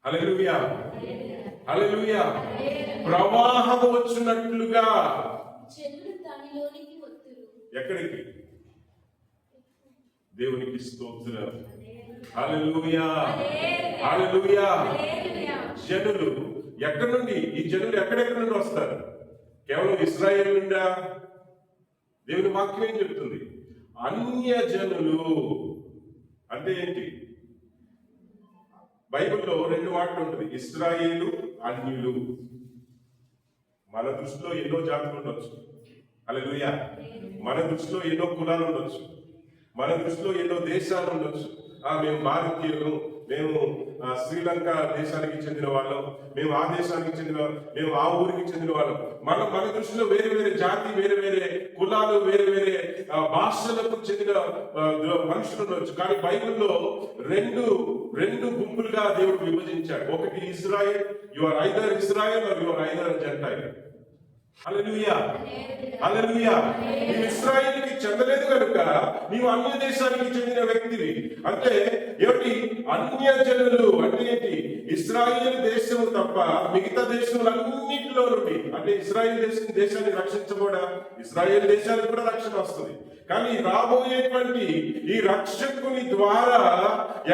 హల్లెలూయా, హల్లెలూయా. ప్రవాహం వచ్చినట్లుగా ఎక్కడికి? దేవునికి స్తోత్రం. హల్లెలూయా, హల్లెలూయా. జనులు ఎక్కడి నుండి? ఈ జనులు ఎక్కడెక్కడి నుండి వస్తారు? కేవలం ఇశ్రాయేలు నుండా? దేవుని వాక్యం ఏం చెప్తుంది? అన్య జనులు అంటే ఏంటి? బైబిల్లో 2 మాటలు ఉంటుంది, ఇశ్రాయేలు, అన్యులు. మన దృష్టిలో ఎన్నో జాతులు ఉండొచ్చు, హల్లెలూయా. మన దృష్టిలో ఎన్నో కులాలు ఉండొచ్చు, మన దృష్టిలో ఎన్నో దేశాలు ఉండొచ్చు. మేము భారతీయులు, మేము శ్రీలంక దేశానికి చెందిన వాళ్ళం, మేము ఆ దేశానికి చెందిన వాళ్ళం, మేము ఆ ఊరికి చెందిన వాళ్ళం. మన దృష్టిలో వేరే వేరే జాతి, వేరే వేరే కులాలు, వేరే వేరే భాషలకు చెందిన మనుషులు ఉండొచ్చు. కానీ బైబిల్లో రెండు గుంపులుగా దేవుడు విభజించాడు. ఒకటి Israel, you are either Israel or you are either gentile. Hallelujah, hallelujah. నీవు ఇశ్రాయేలుకి చెందలేదు కనుక నీవు అన్య దేశానికి చెందిన వ్యక్తివి. అంటే ఏమిటి? అన్య జనులు అంటే ఏంటి? ఇశ్రాయేలు దేశము తప్ప మిగతా దేశములన్నింటిలో నుండి, అంటే ఇశ్రాయేల్ దేశాన్ని రక్షించబోడా? ఇశ్రాయేల్ దేశానికి కూడా రక్షణ వస్తుంది. కానీ రాబోయేటువంటి ఈ రక్షకుని ద్వారా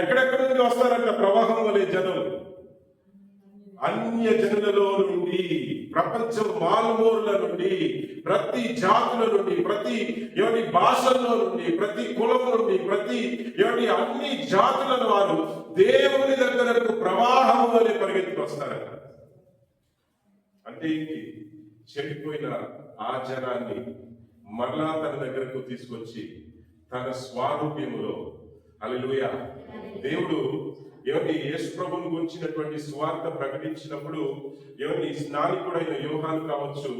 ఎక్కడెక్కడ నుండి వస్తారంట? ప్రవాహం వలె జనులు అన్య జనులలో నుండి, ప్రపంచం మారుమూరుల నుండి, ప్రతి జాతుల నుండి, ప్రతి భాషల్లో నుండి, ప్రతి కులం నుండి, ప్రతి అన్ని జాతుల వారు దేవుని దగ్గరకు ప్రవాహం వలె పరిగెత్తుకు వస్తారట. అంటే చెడిపోయిన ఆ జనాన్ని మరలా తన దగ్గరకు తీసుకొచ్చి తన స్వారూప్యములో హల్లెలూయా. దేవుడు ఏమంటే యేసు ప్రభువును గురించినటువంటి సువార్త ప్రకటించినప్పుడు ఏమంటే స్నానికుడైన యోహాను కావచ్చు,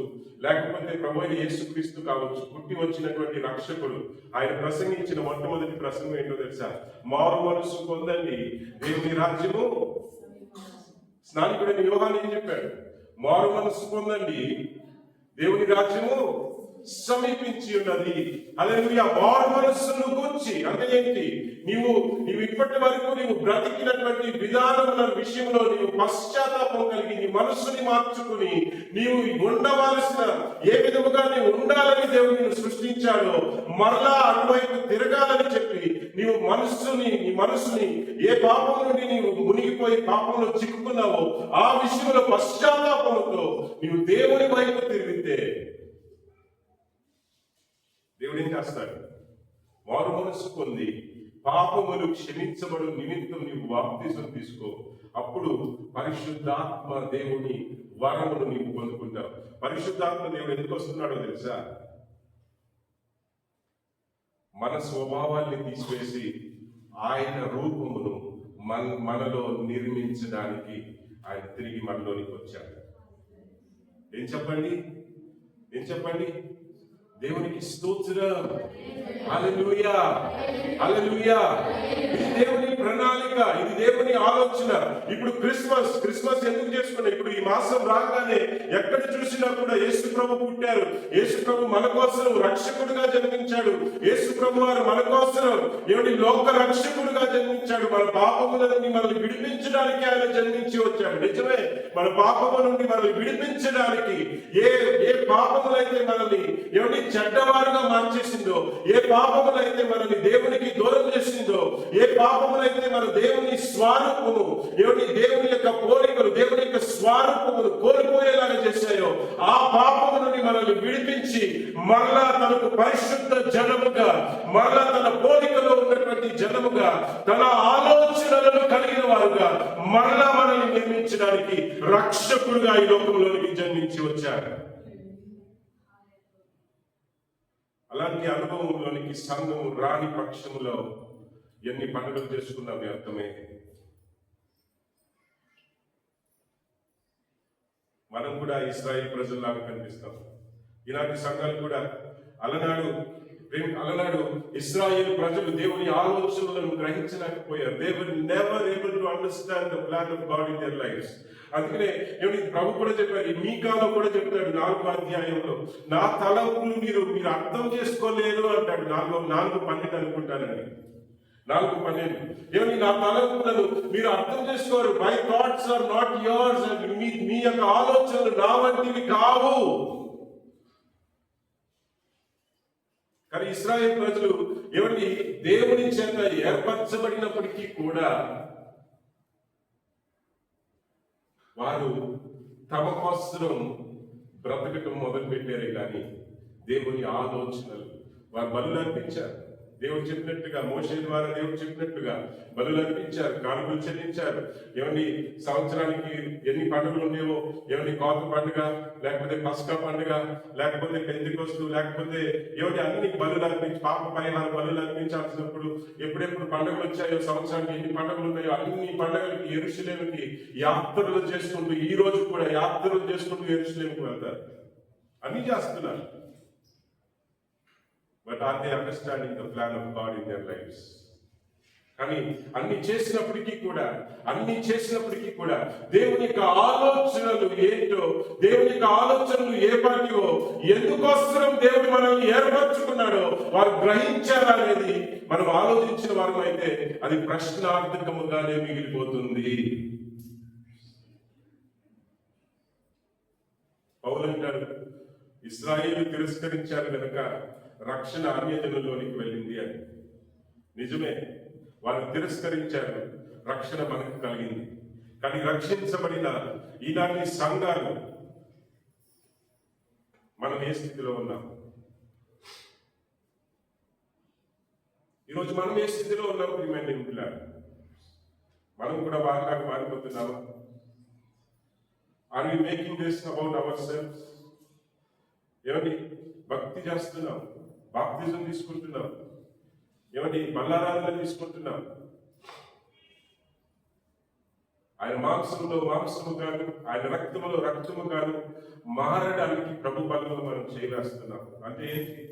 లేకపోతే ప్రభు అయిన యేసుక్రీస్తు కావచ్చు, పుట్టి వచ్చినటువంటి రక్షకుడు, ఆయన ప్రసంగించిన మొట్టమొదటి ప్రసంగం ఏంటో తెలుసా? మారు మనసు పొందండి, దేవుని రాజ్యము. స్నానికుడైన యోహాను ఏం చెప్పాడు? మారు మనసు పొందండి, దేవుని రాజ్యము సమీపించి ఉన్నది. హల్లెలూయా. మారు మనస్సును గురించి అంటే ఏంటి? నీవు ఇప్పటి వరకు నీవు బ్రతికినటువంటి విధానముల విషయంలో నీవు పశ్చాత్తాపం కలిగి నీ మనస్సుని మార్చుకుని నీవు ఉండవలసిన ఏ విధముగా నీవు ఉండాలని దేవుడు నిన్ను సృష్టించాడో మరలా అటువైపు తిరగాలని చెప్పి నీ మనస్సుని ఏ పాపం నుండి నీవు మునిగిపోయి పాపంలో చిక్కుకున్నావో ఆ విషయంలో పశ్చాత్తాపంతో నీవు దేవుని వైపు తిరిగితే దేవుడు ఏం చేస్తాడు? మారు మనస్సు పొంది పాపములు క్షమించబడు నిమిత్తం నీవు బాప్తిసం తీసుకో. అప్పుడు పరిశుద్ధాత్మ దేవుని వరమును నీవు పొందుకుంటావు. పరిశుద్ధాత్మ దేవుడు ఎందుకు వస్తున్నాడో తెలుసా? మన స్వభావాన్ని తీసివేసి ఆయన రూపమును మనలో నిర్మించడానికి ఆయన తిరిగి మనలోనికి వచ్చాడు. ఏం చెప్పండి? దేవునికి స్తోత్రం. హల్లెలూయా, హల్లెలూయా. ఇది దేవుని ప్రణాళిక, ఇది దేవుని ఆలోచన. ఇప్పుడు క్రిస్మస్ ఎందుకు చేసుకున్నాం? ఇప్పుడు ఈ మాసం రాగానే ఎక్కడ చూసినా కూడా యేసు ప్రభు పుట్టారు. యేసు ప్రభు మన కోసం రక్షకుడుగా జన్మించాడు. యేసు ప్రభు వారు మన కోసం లోక రక్షకుడుగా జన్మించాడు. మన పాపముల నుండి మనల్ని విడిపించడానికి ఆయన జన్మించి వచ్చాడు. నిజమే, మన పాపము నుండి మనల్ని విడిపించడానికి ఏ పాపములైతే మనల్ని చెడ్డవారుగా మార్చేసిందో, ఏ పాపములైతే మనల్ని దేవునికి దూరం చేసిందో, ఏ పాపములైతే మన దేవుని స్వరూపము దేవుని యొక్క పోలికలు, దేవుని యొక్క స్వరూపమును కోల్పోయేలాగా చేశాయో ఆ పాపము నుండి మనల్ని విడిపించి మరలా తనకు పరిశుద్ధ జనముగా, మరలా తన పోలికలో ఉన్నటువంటి జనముగా, తన ఆలోచనలను కలిగిన వారుగా మరలా మనల్ని నిర్మించడానికి రక్షకుడుగా ఈ లోకంలోనికి జన్మించి వచ్చారు. అలాంటి అనుభవంలోనికి సంఘము రాని పక్షంలో ఎన్ని పండుగలు చేసుకున్నా వ్యర్థమే. మనం కూడా ఇశ్రాయేల్ ప్రజల్లాగా కనిపిస్తాం. ఇలాంటి సంఘాలు కూడా అలనాడు ఇశ్రాయేల్ ప్రజలు దేవుని ఆలోచనలను గ్రహించలేకపోయారు. They were never able to understand the plan of God in their lives. అందుకనే ప్రభు కూడా చెప్పారు, మీకాలో కూడా చెప్తాడు 4వ అధ్యాయంలో, నా తలంపులు మీరు అర్థం చేసుకోలేరు అంటాడు. 4:12 అనుకుంటానండి, 4:12. నా తలంపులను మీరు అర్థం చేసుకోరు. My thoughts are not yours. మీ యొక్క ఆలోచనలు నా వంటివి కావు. కానీ ఇశ్రాయేల్ ప్రజలు దేవుని చేత ఏర్పరచబడినప్పటికీ కూడా వారు తమ కోసం బ్రతకటం మొదలు పెట్టారే కానీ దేవుని ఆలోచనలు వారు బలులు అర్పించారు. దేవుడు చెప్పినట్టుగా, మోషే ద్వారా దేవుడు చెప్పినట్టుగా బలులు అర్పించారు, కానుకలు చెల్లించారు. సంవత్సరానికి ఎన్ని పండుగలు ఉండేవో, కోత పండుగ, లేకపోతే పస్కా పండుగ, లేకపోతే పెంతెకోస్తు, లేకపోతే అన్ని బలులు అర్పించి పాప పరిహార బలులు అర్పించాల్సినప్పుడు ఎప్పుడెప్పుడు పండుగలు వచ్చాయో, సంవత్సరానికి ఎన్ని పండుగలు ఉన్నాయో అన్ని పండుగలకి యెరూషలేముకి యాత్రలు చేసుకుంటూ, ఈ రోజు కూడా యాత్రలు చేసుకుంటూ యెరూషలేముకి వెళ్తారు. అన్ని చేస్తున్నారు. But are they understanding the plan of God in their lives? కానీ అన్ని చేసినప్పటికీ కూడా దేవుని యొక్క ఆలోచనలు ఏంటో, దేవుని యొక్క ఆలోచనలు ఏ పాటివో, ఎందుకోసం దేవుడు మనల్ని ఏర్పరచుకున్నాడో వారు గ్రహించారా అనేది మనం ఆలోచించిన వారం అయితే అది ప్రశ్నార్థకముగానే మిగిలిపోతుంది. పౌలు అంటాడు, ఇశ్రాయేలు తిరస్కరించారు కనుక రక్షణ అన్యజనుల్లోనికి వెళ్ళింది అని. నిజమే, వారు తిరస్కరించారు, రక్షణ మనకు కలిగింది. కానీ రక్షించబడిన ఈనాటి సంఘాలు మనం ఏ స్థితిలో ఉన్నాం? ఈరోజు మనం ఏ స్థితిలో ఉన్నాం? ప్రియమైన పిల్లలు, మనం కూడా వారిలాగా మారిపోతున్నామా? Are we making this about our selfs? భక్తి చేస్తున్నాం, బాప్తిజం తీసుకుంటున్నాం, ఏమంటే బల్లారాధన తీసుకుంటున్నాం. ఆయన మాంసంలో మాంసము గాను, ఆయన రక్తములో రక్తము గాను మారడానికి ప్రభు బలంలో మనం చేయవేస్తున్నాం. అంటే ఏంటి?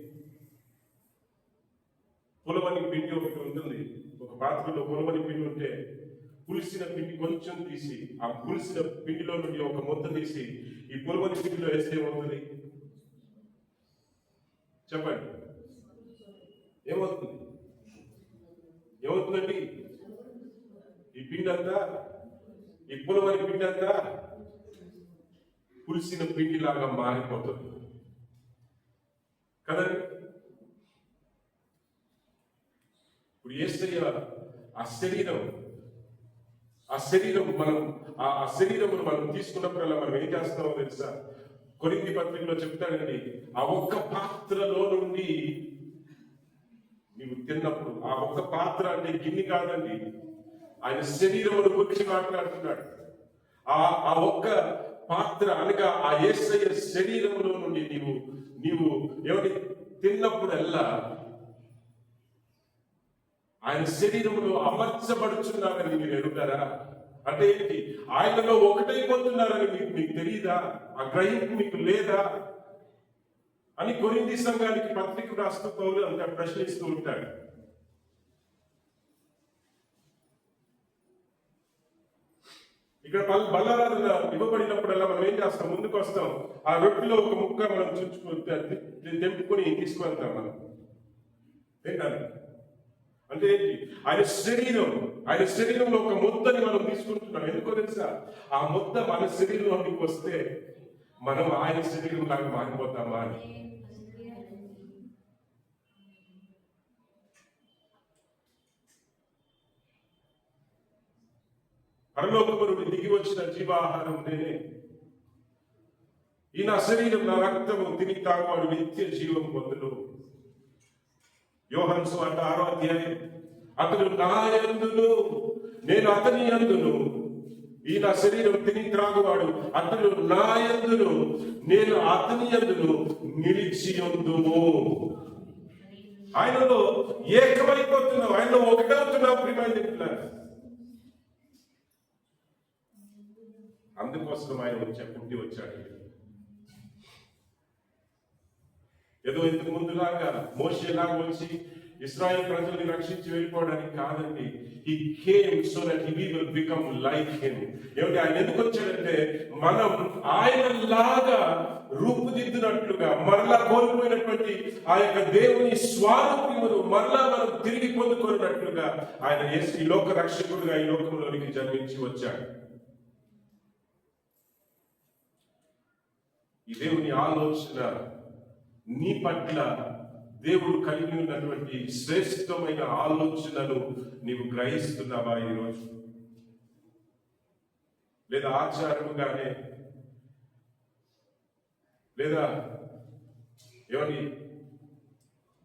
పులవని పిండి ఒకటి ఉంటుంది. ఒక పాత్రలో పులవని పిండి ఉంటే పులిసిన పిండి కొంచెం తీసి ఆ పులిసిన పిండిలో నుండి ఒక ముద్ద తీసి ఈ పులవని పిండిలో వేస్తే ఏమవుతుంది? చెప్పండి, ఏమవుతుంది? ఏమవుతుందండి? ఈ పిండి అంతా, ఈ పులవని పిండి అంతా పులిసిన పిండిలాగా మారిపోతుంది కదండి. ఇప్పుడు యేసయ్య ఆ శరీరం మనం తీసుకున్నప్పుడల్లా మనం ఏం చేస్తామో తెలుసా? కొరింథీ పత్రికలో చెప్తాడండి, ఆ ఒక్క పాత్రలో నుండి నీవు తిన్నప్పుడు, ఆ ఒక్క పాత్ర అంటే గిన్నె కాదండి, ఆయన శరీరమును గురించి మాట్లాడుతున్నాడు. ఆ ఒక్క పాత్ర అనగా ఆ యేసయ్య శరీరములో నుండి నీవు ఏమిటి తిన్నప్పుడల్లా ఆయన శరీరంలో అమర్చబడుచున్నారని మీరు ఎరుగుతారా? అంటే ఏంటి? ఆయనలో ఒకటైపోతున్నారని మీకు తెలియదా? ఆ గ్రహింపు మీకు లేదా అని కొరింథీ సంఘానికి పత్రిక రాస్తూ పౌలు అంత ప్రశ్నిస్తూ ఉంటాడు. ఇక్కడ బల్లారాధన ఇవ్వబడినప్పుడల్లా మనం ఏం చేస్తాం? ముందుకు వస్తాం, ఆ రొట్టెలో ఒక ముక్క మనం తెంపుకొని తీసుకువెళ్తాం మనం తినడానికి. అంటే ఏంటి? ఆయన శరీరంలో ఒక ముద్దని మనం తీసుకుంటున్నాం. ఎందుకో తెలుసా? ఆ ముద్ద మన శరీరంలోకి వస్తే మనం ఆయన శరీరం లాగా మారిపోతామా అని. పరలోకము నుండి దిగి వచ్చిన జీవాహారం నేనే. ఈ నా శరీరం నా రక్తము తిని తాగువాడు నిత్య జీవం పొందును. యోహాను సువార్త 6వ అధ్యాయం, అతడు నా యందును నేను అతని యందును, ఈ నా శరీరం తిని త్రాగువాడు అతడు నా యందును నేను అతని యందును నిలిచి ఉందుము. ఆయనలో ఏకమైపోతున్నాం, ఆయనలో ఒకటవుతున్నాం ప్రియమైన. అందుకోసం ఆయన పుట్టి వచ్చాడు. ఏదో ఇంతకు ముందులాగా మోషేలాగా వచ్చి ఇశ్రాయేల్ ప్రజల్ని రక్షించి వెళ్ళిపోవడానికి కాదండి. He came so that we will become like him. ఏమిటి? ఆయన ఎందుకు వచ్చాడంటే మనం ఆయనలాగా రూపుదిద్దినట్లుగా, మరలా కోల్పోయినటువంటి ఆ యొక్క దేవుని స్వారూప్యమును మరలా మనం తిరిగి పొందుకున్నట్లుగా ఆయన ఈ లోక రక్షకుడుగా ఈ లోకంలోనికి జన్మించి వచ్చాడు. ఈ దేవుని ఆలోచన నీ పట్ల దేవుడు కలిగి ఉన్నటువంటి శ్రేష్టమైన ఆలోచనను నీవు గ్రహిస్తున్నావా ఈరోజు? లేదా ఆచారముగానే, లేదా ఏమని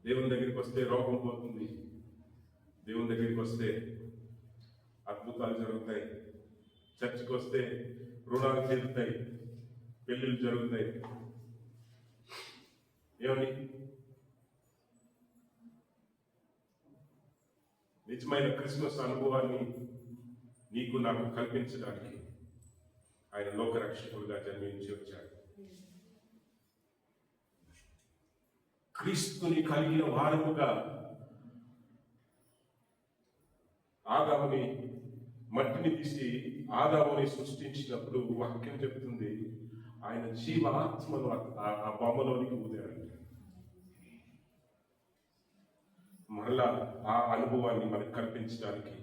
దేవుని దగ్గరికి వస్తే రోగం పోతుంది, దేవుని దగ్గరికి వస్తే అద్భుతాలు జరుగుతాయి, చర్చికి వస్తే రుణాలు తీరుతాయి, పెళ్లిళ్ళు జరుగుతాయి, ఏమని నిజమైన క్రిస్మస్ అనుభవాన్ని నీకు నాకు కల్పించడానికి ఆయన లోకరక్షకుడుగా జన్మించి వచ్చాడు. క్రీస్తుని కలిగిన వారముగా ఆదాముని మట్టిని తీసి ఆదాముని సృష్టించినప్పుడు వాక్యం చెప్తుంది, ఆయన జీవాత్మను ఆ బొమ్మలోనికి ఊదాడు. మరలా ఆ అనుభవాన్ని మనకు కల్పించడానికి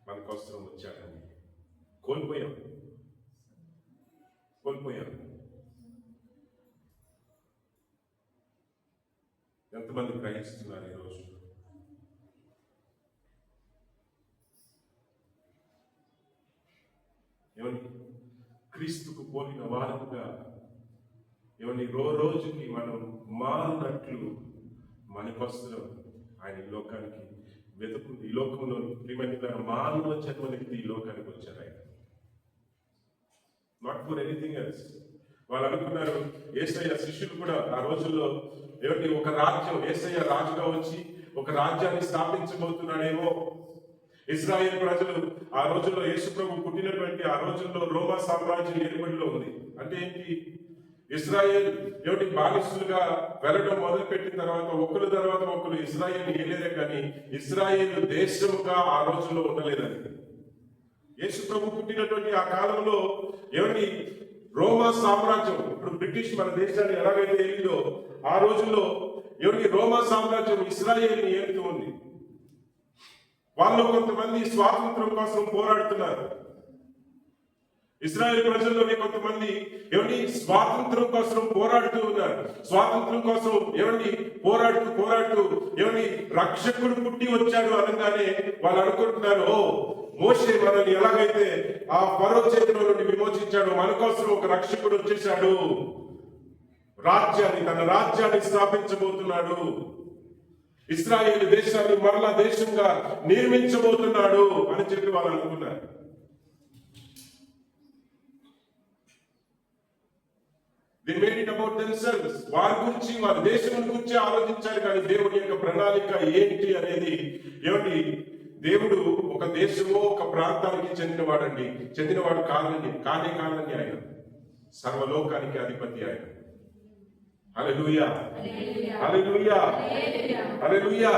మన కోసం వచ్చాడని కోల్పోయాం. ఎంతమంది గ్రహిస్తున్నారు ఈరోజు? ఏమని క్రీస్తుకు పోలిన వారముగా ఏమని రోజుకి మనం మారునట్లు మనకొస్తున్నాం. ఆయన ఈ లోకానికి ఈ లోకంలో ప్రియమైన మానవ జన్మనికి ఈ లోకానికి వచ్చారు ఆయన. Not for anything else. వాళ్ళు అనుకున్నారు, యేసయ్య శిష్యులు కూడా ఆ రోజుల్లో ఏమిటి ఒక రాజ్యం, యేసయ్య రాజుగా వచ్చి ఒక రాజ్యాన్ని స్థాపించబోతున్నాడేమో. ఇశ్రాయేల్ ప్రజలు ఆ రోజుల్లో, యేసు ప్రభు పుట్టినటువంటి ఆ రోజుల్లో రోమా సామ్రాజ్యం ఏర్పడిలో ఉంది. అంటే ఏంటి? ఇశ్రాయేల్ బానిసులుగా వెళ్ళడం మొదలు పెట్టిన తర్వాత ఒకరి తర్వాత ఒకరు ఇశ్రాయేల్ ఏలేదే కానీ ఇశ్రాయేల్ దేశముగా ఆ రోజుల్లో ఉండలేదని. యేసు ప్రభు పుట్టినటువంటి ఆ కాలంలో రోమా సామ్రాజ్యం, ఇప్పుడు బ్రిటిష్ మన దేశాన్ని ఎలాగైతే ఏలిందో ఆ రోజుల్లో రోమా సామ్రాజ్యం ఇశ్రాయేల్ని ఏలుతూ ఉంది. వాళ్ళు కొంతమంది స్వాతంత్రం కోసం పోరాడుతున్నారు. ఇశ్రాయేల్ ప్రజల్లోని కొంతమంది స్వాతంత్రం కోసం పోరాడుతూ ఉన్నారు. స్వాతంత్రం కోసం పోరాడుతూ రక్షకుడు పుట్టి వచ్చాడు అనగానే వాళ్ళు అనుకుంటున్నారు, ఓ మోషే మనల్ని ఎలాగైతే ఆ ఫరో చేతిలో నుండి విమోచించాడు, మన కోసం ఒక రక్షకుడు వచ్చేసాడు, తన రాజ్యాన్ని స్థాపించబోతున్నాడు, ఇశ్రాయేల్ దేశాన్ని మరలా దేశంగా నిర్మించబోతున్నాడు అని చెప్పి వాళ్ళు అనుకున్నారు. They made it about themselves. వారి గురించి, వారి దేశం గురించి ఆలోచించాలి. కానీ దేవుడి యొక్క ప్రణాళిక ఏంటి అనేది దేవుడు ఒక దేశమో ఒక ప్రాంతానికి చెందినవాడు కానే ఆయన సర్వలోకానికి అధిపతి ఆయన. హల్లెలూయా, హల్లెలూయా, హల్లెలూయా.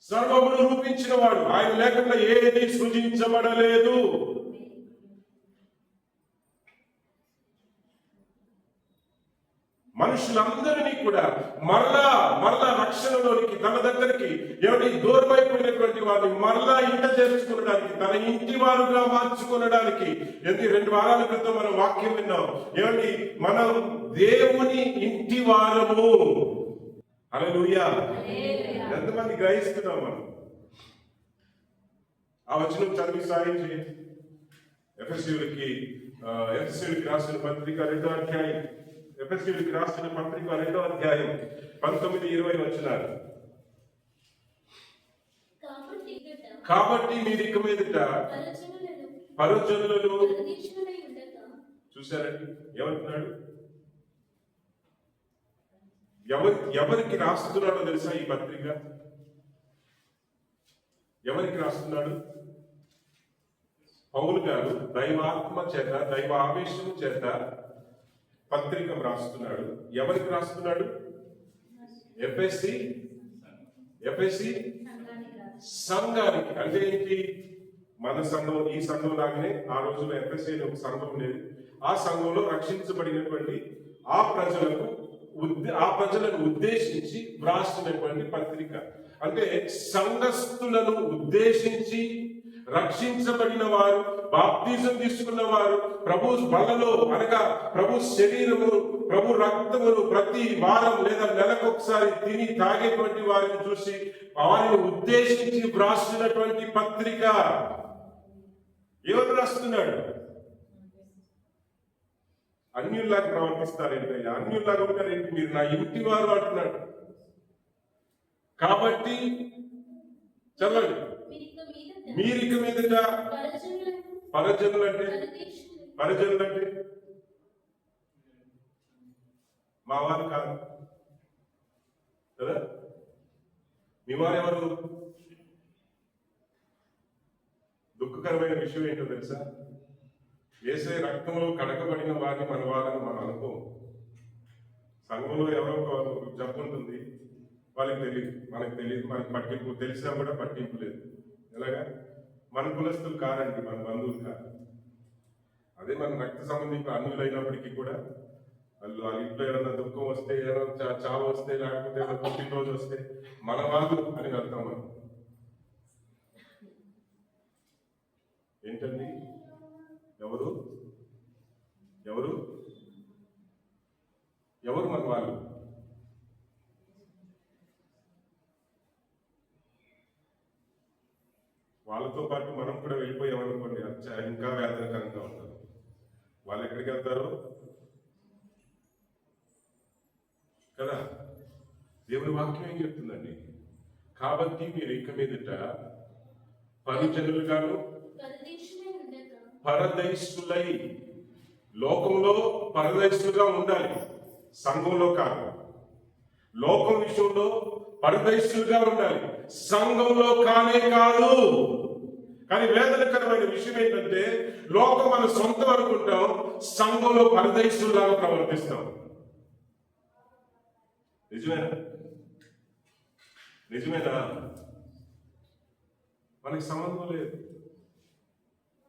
సర్వమును రూపించిన వాడు ఆయన లేకుండా ఏది సృజించబడలేదు. మనుషులందరినీ కూడా మరలా రక్షణలోనికి, తన దగ్గరికి దూరమైపోయినటువంటి వారిని మరలా ఇంట చేర్చుకునడానికి, తన ఇంటి వారుగా మార్చుకునడానికి. 2 వారాల క్రితం మనం వాక్యం విన్నాం. మనం దేవుని ఇంటి వారము. హల్లెలూయా. ఎంతమంది గ్రహిస్తున్నాం మనం? ఆ వచనం చదివి సాయం చేయండి. ఎఫెసీయులకి రాసిన పత్రిక 2వ అధ్యాయం, ఎఫెసీయులకి రాసిన పత్రిక 2వ అధ్యాయం 19-20 వచనాలు. కాబట్టి మీరు ఇక మీదట పరజనులను చూశారండి. ఏమంటున్నాడు? ఎవరికి రాస్తున్నాడో తెలుసా ఈ పత్రిక? ఎవరికి రాస్తున్నాడు? పౌలు గారు దైవాత్మ చేత, దైవ ఆవేశం చేత పత్రిక రాస్తున్నాడు. ఎవరికి రాస్తున్నాడు? ఎఫెసీ సంఘానికి. అంటే ఏంటి? మన సంఘం, ఈ సంఘం లాగానే ఆ రోజుల్లో ఎఫెసీ ఒక సంఘం ఉండేది. ఆ సంఘంలో రక్షించబడినటువంటి ఆ ప్రజలను ఉద్దేశించి వ్రాసినటువంటి పత్రిక. అంటే సంఘస్థులను ఉద్దేశించి రక్షించబడిన వారు, బాప్తిజం తీసుకున్న వారు, ప్రభు బలలో అనగా ప్రభు శరీరమును, ప్రభు రక్తమును ప్రతి వారం లేదా నెలకొకసారి తిని తాగేటువంటి వారిని చూసి వారిని ఉద్దేశించి వ్రాసినటువంటి పత్రిక. ఎవరు రాస్తున్నాడు? అన్యుల్లాగా ప్రవర్తిస్తారేంటి? అన్యుల్లాగా ఉంటారేంటి? మీరు నా ఇంటి వారు అంటున్నాడు. కాబట్టి చదవండి. మీరిక మీదట పరజనులు అంటే మా వారు కాదు కదా. మీ వారు ఎవరు? దుఃఖకరమైన విషయం ఏంటో తెలుసా? యేసే రక్తంలో కడగబడిన వారిని మన వారిని మనం అనుకోం. సంఘంలో ఎవరో జబ్బు ఉంటుంది, వాళ్ళకి తెలియదు, మనకు తెలియదు, మనకు పట్టింపు, తెలిసినా కూడా పట్టింపు లేదు. ఎలాగా? మన కులస్తులు కాదండి, మన బంధువులు కాదు. అదే మన రక్త సంబంధికులు అన్యులైనప్పటికీ కూడా వాళ్ళ ఇంట్లో ఏదైనా దుఃఖం వస్తే, ఏదైనా చావు వస్తే, లేకపోతే ఏదైనా పుట్టినరోజు వస్తే మన వాళ్ళు అని వెళ్తాం మనం. ఏంటండి? ఎవరు ఎవరు ఎవరు మన వాళ్ళు? వాళ్ళతో పాటు మనం కూడా వెళ్ళిపోయామనుకోండి, ఇంకా వేదనకరంగా ఉంటుంది. వాళ్ళు ఎక్కడికి వెళ్తారో కదా. దేవుని వాక్యం ఏం చెప్తుందండి? కాబట్టి మీరు ఇక మీదట పరిజనులుగాను పరదేశులై, లోకంలో పరదేశులుగా ఉండాలి, సంఘంలో కాదు. లోకం విషయంలో పరదేశులుగా ఉండాలి, సంఘంలో కానే కాదు. కానీ వేదనకరమైన విషయం ఏంటంటే లోకం మన సొంతం అనుకుంటాం, సంఘంలో పరదేశుల్లాగా ప్రవర్తిస్తాం. నిజమేనా? నిజమేనా? మనకి సంబంధం లేదు.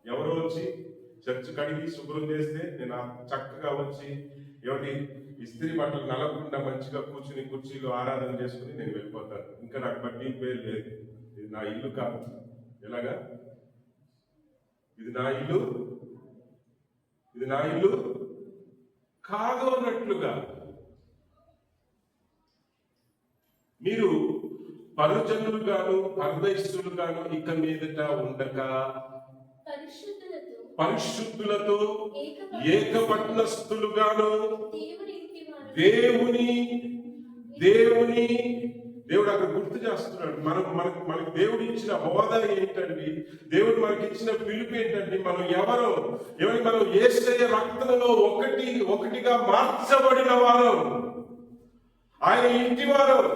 ఎవరో వచ్చి చర్చ్ కడిగి శుభ్రం చేస్తే నేను చక్కగా వచ్చి ఏమిటి ఇస్త్రీ బట్టలు నలగకుండా మంచిగా కూర్చుని కుర్చీలో ఆరాధన చేసుకుని నేను వెళ్ళిపోతాను. ఇంకా నాకు బట్టి పేరు లేదు. ఇది నా ఇల్లు కాదు. ఎలాగా? ఇది నా ఇల్లు, ఇది నా ఇల్లు కాదు అన్నట్లుగా మీరు పరుజనులుగాను పరదేశులుగాను ఇక మీదట ఉండక పరిశుద్ధులతో ఏకపట్నస్థులుగాను దేవుడు అక్కడ గుర్తు చేస్తున్నాడు. మనకు దేవుడు ఇచ్చిన హోదా ఏంటండి? దేవుడు మనకి ఇచ్చిన పిలుపు ఏంటండి? మనం మనం యేసయ్య రక్తంలో ఒకటిగా మార్చబడిన వారం, ఆయన ఇంటి వారం,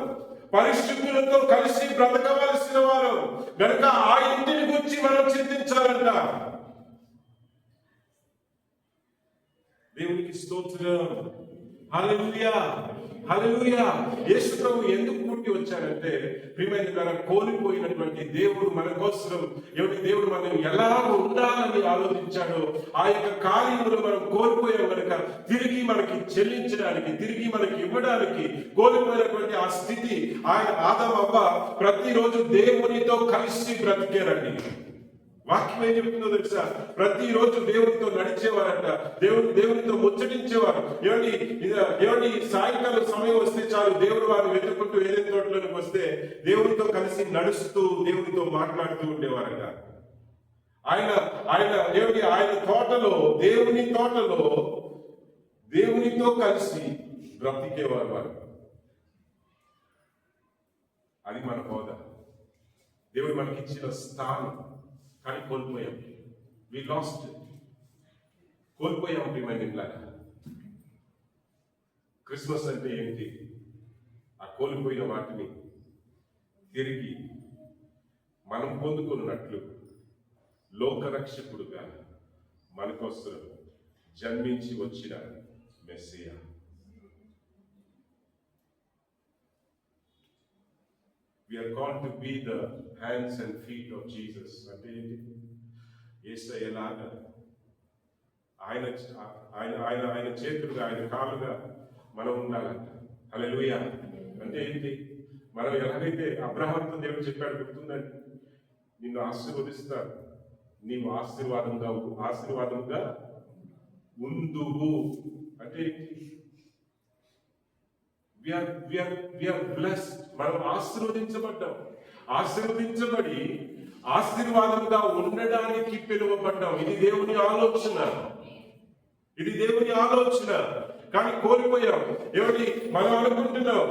పరిశుద్ధులతో కలిసి బ్రతకవలసిన వారు గనుక ఆ ఇంటిని గురించి మనం చింతించాలంట. దేవునికి స్తోత్రం. హల్లెలూయా, హల్లెలూయా. యేసు ప్రభు ఎందుకు పుట్టి వచ్చాడంటే ప్రియమైన ద్వారా కోల్పోయినటువంటి దేవుడు మన కోసం దేవుడు మనం ఎలా ఉండాలని ఆలోచించాడో ఆ యొక్క కార్యములు మనం కోల్పోయాం కనుక తిరిగి మనకి చెల్లించడానికి, తిరిగి మనకి ఇవ్వడానికి కోల్పోయినటువంటి ఆ స్థితి ఆయన ఆదాము అవ్వ ప్రతిరోజు దేవునితో కలిసి బ్రతికారండి. వాక్యం ఏం చెప్తుందో తెలుసా? ప్రతిరోజు దేవునితో నడిచేవారంట, దేవునితో ముచ్చటించేవారు. ఏమండి సాయంకాలం సమయం వస్తే చాలు దేవుడు వారిని వెతుక్కుంటూ ఏదైనా తోటలోకి వస్తే దేవునితో కలిసి నడుస్తూ దేవునితో మాట్లాడుతూ ఉండేవారంట. ఆయన తోటలో, దేవుని తోటలో దేవునితో కలిసి బ్రతికేవారు వారు. అది మన హోదా, దేవుడు మనకిచ్చిన స్థానం. కానీ కోల్పోయాం. వి లాస్ట్, కోల్పోయాం. ప్రియమైనలాగా క్రిస్మస్ అంటే ఏంటి? ఆ కోల్పోయిన వాటిని తిరిగి మనం పొందుకున్నట్లు లోకరక్షకుడుగా మన కోసం జన్మించి వచ్చిన Messiah. We are called to be the hands and feet of Jesus. అంటే ఏంటి? యేసయ్యలాగా ఆయన చేతులుగా, ఆయన కాలుగా మనం ఉండాలంట. హల్లెలూయా. అంటే ఏంటి? మనం ఎలాగైతే అబ్రహాముతో దేవుడు చెప్పాడు, గుర్తుందండి, నిన్ను ఆశీర్వదిస్తాను, నీవు ఆశీర్వాదంగా ఉందువు. అంటే ఏంటి? We are blessed. మనం ఆశీర్వదించబడి ఆశీర్వాదంగా ఉండడానికి పిలువబడ్డాం. ఇది దేవుని ఆలోచన. కానీ కోల్పోయాం. మనం అనుకుంటున్నాం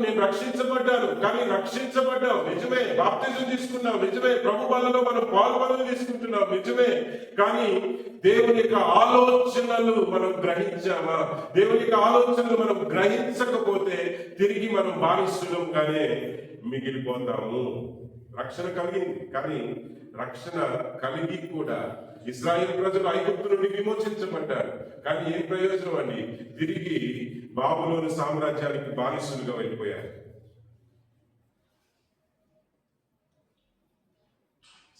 నేను రక్షించబడ్డాను, కానీ రక్షించబడ్డాం నిజమే, బాప్తిజం తీసుకున్నాం నిజమే, ప్రభు బలలో మనం పాల్గొనలు తీసుకుంటున్నాం నిజమే, కానీ దేవుని యొక్క ఆలోచనలు మనం గ్రహించామా? దేవుని యొక్క ఆలోచనలు మనం గ్రహించకపోతే తిరిగి మనం బానిసలుగానే మిగిలిపోతాము. రక్షణ కలిగింది, కానీ రక్షణ కలిగి కూడా ఇశ్రాయేలు ప్రజలు ఐగుప్తు నుండి విమోచించబడ్డారు. కానీ ఏం ప్రయోజనం అండి? తిరిగి బాబులోని సామ్రాజ్యానికి బానిసలుగా వెళ్ళిపోయారు.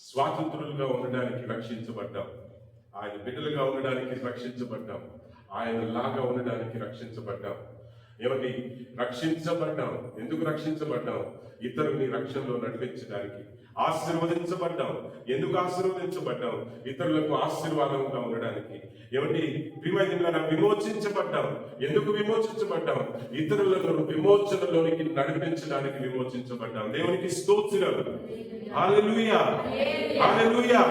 స్వాతంత్రులుగా ఉండడానికి రక్షించబడ్డాం, ఆయన బిడ్డలుగా ఉండడానికి రక్షించబడ్డాం, ఆయన లాగా ఉండడానికి రక్షించబడ్డాం. రక్షించబడ్డాం. ఎందుకు రక్షించబడ్డాం? ఇతరుని రక్షణలో నడిపించడానికి. ఆశీర్వదించబడ్డాం. ఎందుకు ఆశీర్వదించబడ్డాం? ఇతరులకు ఆశీర్వాదంగా ఉండడానికి. ప్రియమైన విమోచించబడ్డాం. ఎందుకు విమోచించబడ్డాం? ఇతరులను విమోచనలోనికి నడిపించడానికి విమోచించబడ్డాం. దేవునికి స్తోత్రం. హల్లెలూయా, హల్లెలూయా.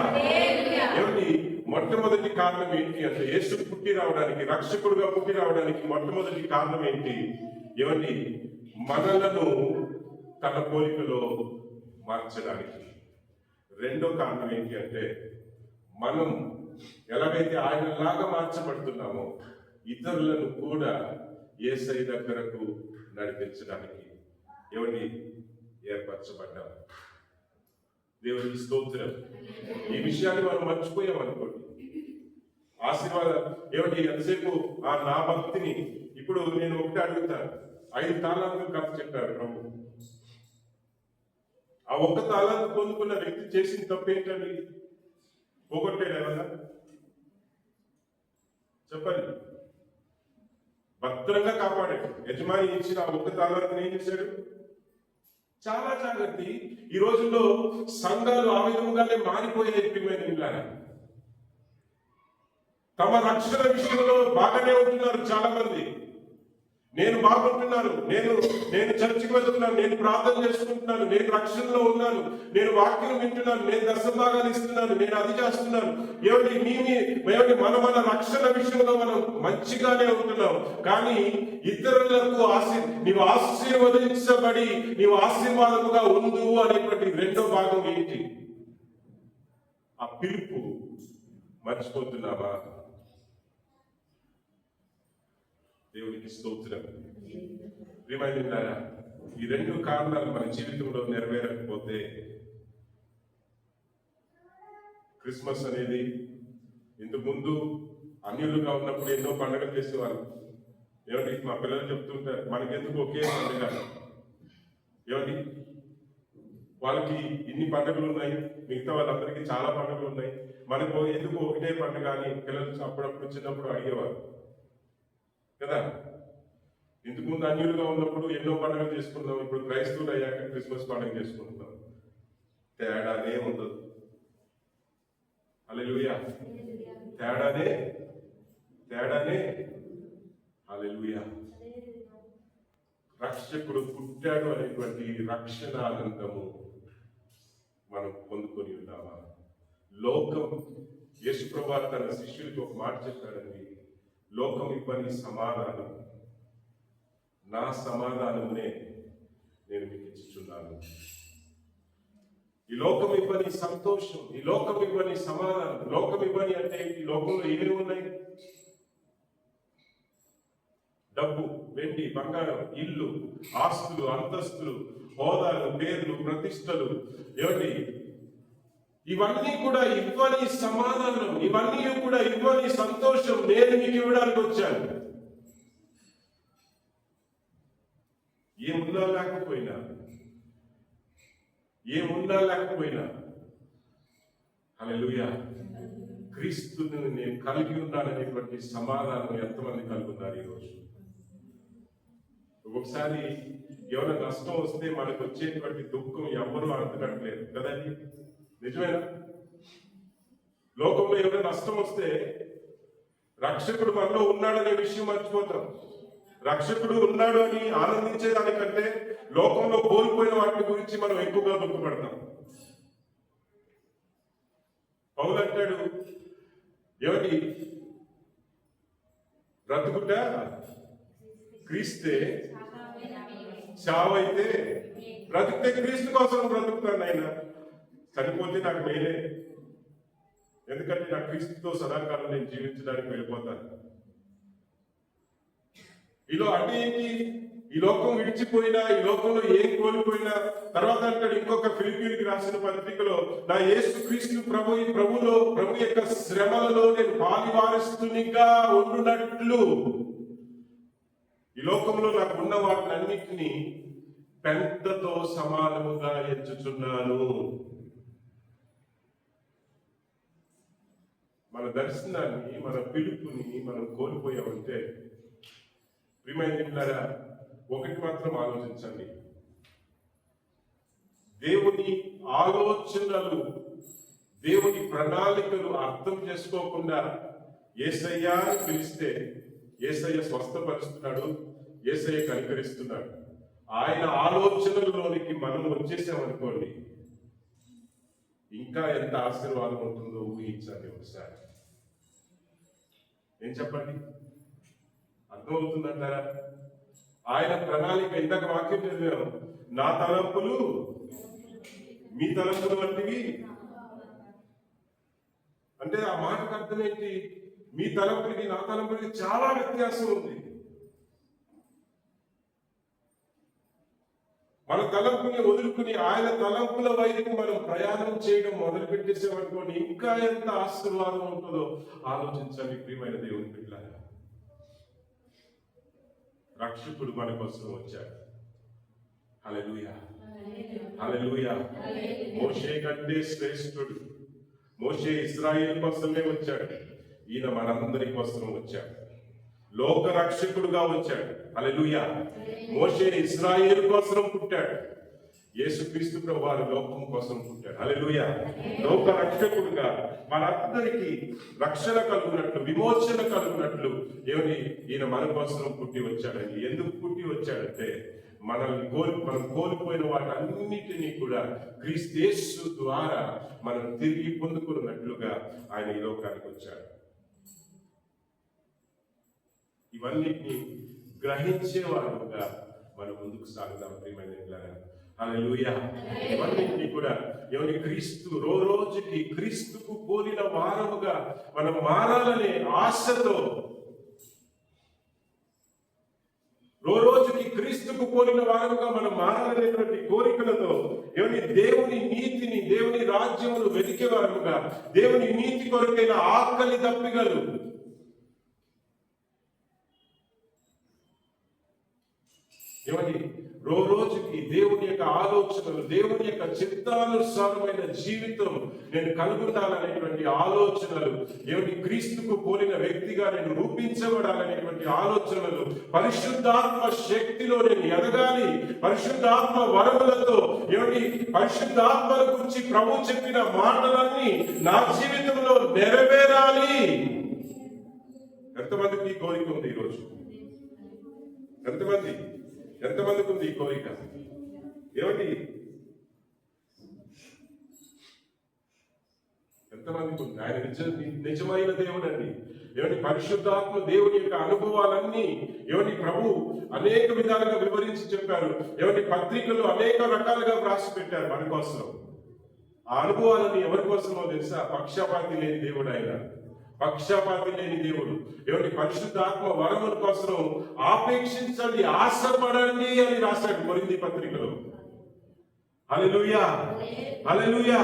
మొట్టమొదటి కారణం ఏంటి అంటే యేసు పుట్టి రావడానికి, రక్షకుడుగా పుట్టి రావడానికి మొట్టమొదటి కారణం ఏంటి? మనలను తన పోలికలో మార్చడానికి. రెండో కారణం ఏంటి అంటే మనం ఎలాగైతే ఆయనలాగా మార్చబడుతున్నామో ఇతరులను కూడా యేసయ్య దగ్గరకు నడిపించడానికి. ఎవరిని ఏర్పరచబడ్డాం. దేవునికి స్తోత్రం. ఈ విషయాన్ని మనం మర్చిపోయాం అనుకోండి. ఆశీర్వాదం ఏమిటి? ఎంతసేపు నా భక్తిని. ఇప్పుడు నేను ఒకటి అడుగుతాను, 5 తాళాలను కథ చెప్పారు ప్రభు. ఆ 1 తాళాన్ని పొందుకున్న వ్యక్తి చేసిన తప్పు ఏంటండి? పోగొట్టాడు ఏమన్నా? చెప్పండి. భద్రంగా కాపాడాడు. యజమాని ఇచ్చిన ఆ 1 తాళాన్ని ఏం చేశాడు? చాలా జాగ్రత్త. ఈ రోజుల్లో సంఘాలు ఆ విధంగానే మారిపోయాయి. తమ రక్షణ విషయంలో బాగానే ఉంటున్నారు చాలా మంది. నేను బాగుంటున్నాను, నేను చర్చికి వెళ్తున్నాను, నేను ప్రార్థన చేసుకుంటున్నాను, నేను రక్షణలో ఉన్నాను, నేను వాక్యం వింటున్నాను, నేను దశభాగాలు ఇస్తున్నాను, నేను అది చేస్తున్నాను. ఏమిటి మన రక్షణ విషయంలో మనం మంచిగానే ఉంటున్నాం. కానీ ఇతరులకు నీవు ఆశీర్వదించబడి నీవు ఆశీర్వాదముగా ఉండు అనేటువంటి రెండో భాగం ఏంటి? ఆ పిలుపు మర్చిపోతున్నావా? దేవునికి స్తోత్రం. ప్రియమైనలారా, ఈ 2 కారణాలు మన జీవితంలో నెరవేరకపోతే క్రిస్మస్ అనేది ఇంతకు ముందు అన్యులుగా ఉన్నప్పుడు ఎన్నో పండుగలు చేసేవాళ్ళు. ఏమండి మా పిల్లలు చెప్తుంటారు, మనకెందుకు ఒకే పండుగ? ఏమండి వాళ్ళకి ఇన్ని పండుగలు ఉన్నాయి, మిగతా వాళ్ళందరికీ చాలా పండుగలు ఉన్నాయి, మనకు ఎందుకు ఒకటే పండుగ అని పిల్లలు అప్పుడప్పుడు చిన్నప్పుడు అడిగేవారు కదా. ఇంతకుముందు అన్యులుగా ఉన్నప్పుడు ఎన్నో పండుగలు చేసుకుంటున్నాం, ఇప్పుడు క్రైస్తవులు అయ్యాక క్రిస్మస్ పండుగ చేసుకుంటున్నాం. తేడానే ఉండదు. హల్లెలూయా. తేడానే హల్లెలూయా. రక్షకుడు పుట్టాడు అనేటువంటి రక్షణ ఆనందము మనం పొందుకొని ఉన్నామా? లోకం, యేసుప్రభువు తన శిష్యులకి ఒక మాట చెప్పాడండి, లోకం ఇవ్వని సమాధానం నా సమాధానమునే నేను మీకు ఇచ్చుచున్నాను. ఈ లోకం ఇవ్వని సంతోషం, ఈ లోకం ఇవ్వని సమాధానం. లోకం ఇవ్వని అంటే ఈ లోకంలో ఏమి ఉన్నాయి? డబ్బు, వెండి, బంగారం, ఇల్లు, ఆస్తులు, అంతస్తులు, హోదాలు, పేర్లు, ప్రతిష్టలు. ఏమిటి? ఇవన్నీ కూడా ఇవ్వని సమాధానం, ఇవన్నీ కూడా ఇవ్వని సంతోషం నేను మీకు ఇవ్వడానికి వచ్చాను. ఏమున్నా లేకపోయినా హల్లెలూయా, క్రీస్తుని నేను కలిగి ఉన్నాననేటువంటి సమాధానం ఎంతమంది కలిగి ఉన్నారు ఈరోజు? ఒకసారి ఏమైనా నష్టం వస్తే మనకు వచ్చేటువంటి దుఃఖం ఎవరు అర్థకట్లేదు కదండి. నిజమేనా? లోకంలో ఏమైనా నష్టం వస్తే రక్షకుడు మనలో ఉన్నాడనే విషయం మర్చిపోతాం. రక్షకుడు ఉన్నాడు అని ఆనందించేదానికంటే లోకంలో కోల్పోయిన వాటి గురించి మనం ఎక్కువగా దుఃఖపడతాం. పౌలు అంటాడు, ఏమిటి? బ్రతుకుట క్రీస్తే, చావైతే. బ్రతికితే క్రీస్తు కోసం బ్రతుకుతాను ఆయన, చనిపోతే నాకు మేలే. ఎందుకంటే నా క్రీస్తుతో సదాకాలం నేను జీవించడానికి వెళ్ళిపోతాను. ఇలా అంటే ఏంటి? ఈ లోకం విడిచిపోయినా, ఈ లోకంలో ఏం కోల్పోయినా, తర్వాత అంటాడు ఇంకొక ఫిలిప్పీయులకు రాసిన పత్రికలో, నా యేసు క్రీస్తు ప్రభు యొక్క శ్రమలలో నేను పాలివారస్తునిగా ఉండునట్లు ఈ లోకంలో నాకు ఉన్న వాటినన్నిటినీ పెంటతో సమానముగా ఎంచుచున్నాను. మన దర్శనాన్ని, మన పిలుపుని మనం కోల్పోయామంటే ప్రియమైనలారా, ఒకటి మాత్రం ఆలోచించండి. దేవుని ఆలోచనలు, దేవుని ప్రణాళికలు అర్థం చేసుకోకుండా యేసయ్య అని పిలిస్తే యేసయ్య స్వస్థపరుస్తున్నాడు, యేసయ్య కనికరిస్తున్నాడు. ఆయన ఆలోచనలలోనికి మనం వచ్చేసామనుకోండి, ఇంకా ఎంత ఆశీర్వాదం ఉంటుందో ఊహించండి ఒకసారి. ఏం చెప్పండి? అర్థమవుతుందంటారా? ఆయన ప్రణాళిక, ఇందాక వాక్యం చదివాను, నా తలంపులు మీ తలంపులు వంటివి. అంటే ఆ మాటకు అర్థం ఏంటి? మీ తలంపులకి నా తలంపులకి చాలా వ్యత్యాసం ఉంది. మన తలంపుని వదులుకుని ఆయన తలంపుల వైపు మనం ప్రయాణం చేయడం మొదలు పెట్టేసామనుకోండి, ఇంకా ఎంత ఆశీర్వాదం ఉంటుందో ఆలోచించండి ప్రియమైన దేవుని బిడ్డలారా. రక్షకుడు మన కోసం వచ్చాడు. హల్లెలూయా, హల్లెలూయా. మోషే కంటే శ్రేష్ఠుడు. మోషే ఇశ్రాయేలు కోసమే వచ్చాడు. ఈయన మనందరి కోసం వచ్చాడు. లోక రక్షకుడుగా వచ్చాడు. హల్లెలూయా. మోషే ఇశ్రాయేలు కోసం పుట్టాడు. యేసుక్రీస్తు ప్రభువారు లోకం కోసం పుట్టాడు. హల్లెలూయా. లోక రక్షకుడుగా మనందరికీ రక్షణ కలుగునట్లు, విమోచన కలుగునట్లు ఈయన మన కోసం పుట్టి వచ్చాడండి. ఎందుకు పుట్టి వచ్చాడంటే మనం కోల్పోయిన వాటన్నిటినీ కూడా క్రీస్తు యేసు ద్వారా మనం తిరిగి పొందుకున్నట్లుగా ఆయన ఈ లోకానికి వచ్చాడు. ఇవన్నిటిని గ్రహించేవారుగా మనం ముందుకు సాగుదాం ప్రియమైన బిడ్డలారా. హల్లెలూయా. ఇవన్నిటిని కూడా క్రీస్తు రోజుకి క్రీస్తుకు పోలిన వారముగా మనం మారాలనే ఆశతో, రోజుకి క్రీస్తుకు పోలిన వారముగా మనం మారాలనేటువంటి కోరికలతో దేవుని నీతిని, దేవుని రాజ్యమును వెతికే వారముగా, దేవుని నీతి కొరకైన ఆకలి దప్పిగలు రోజుకి దేవుని యొక్క ఆలోచనలు, దేవుని యొక్క చిత్తానుసారమైన జీవితం నేను కలుగుతాననేటువంటి ఆలోచనలు, క్రీస్తుకు పోలిన వ్యక్తిగా నేను రూపించబడాలనేటువంటి ఆలోచనలు, పరిశుద్ధాత్మ శక్తిలో నేను ఎదగాలి, పరిశుద్ధాత్మ వరములతో పరిశుద్ధాత్మల గురించి ప్రభు చెప్పిన మాటలన్నీ నా జీవితంలో నెరవేరాలి. ఎంతమందికి ఈ కోరిక ఉంది ఈరోజు? ఎంతమందికి ఉంది ఈ కోరిక? ఎంతమందికి ఉంది? ఆయన నిజమైన దేవుడు అండి. పరిశుద్ధాత్మ దేవుని యొక్క అనుభవాలన్నీ ప్రభు అనేక విధాలుగా వివరించి చెప్పారు. పత్రికలు అనేక రకాలుగా వ్రాసి పెట్టారు మన కోసం. ఆ అనుభవాలన్నీ ఎవరి కోసమో తెలుసా? పక్షపాతి లేని దేవుడు ఆయన. పక్షపాతి లేని దేవుడు. పరిశుద్ధాత్మ వరముల కోసం ఆపేక్షించండి, ఆశపడండి అని రాశాడు కొరింథీ పత్రికలో. హల్లెలూయా, హల్లెలూయా.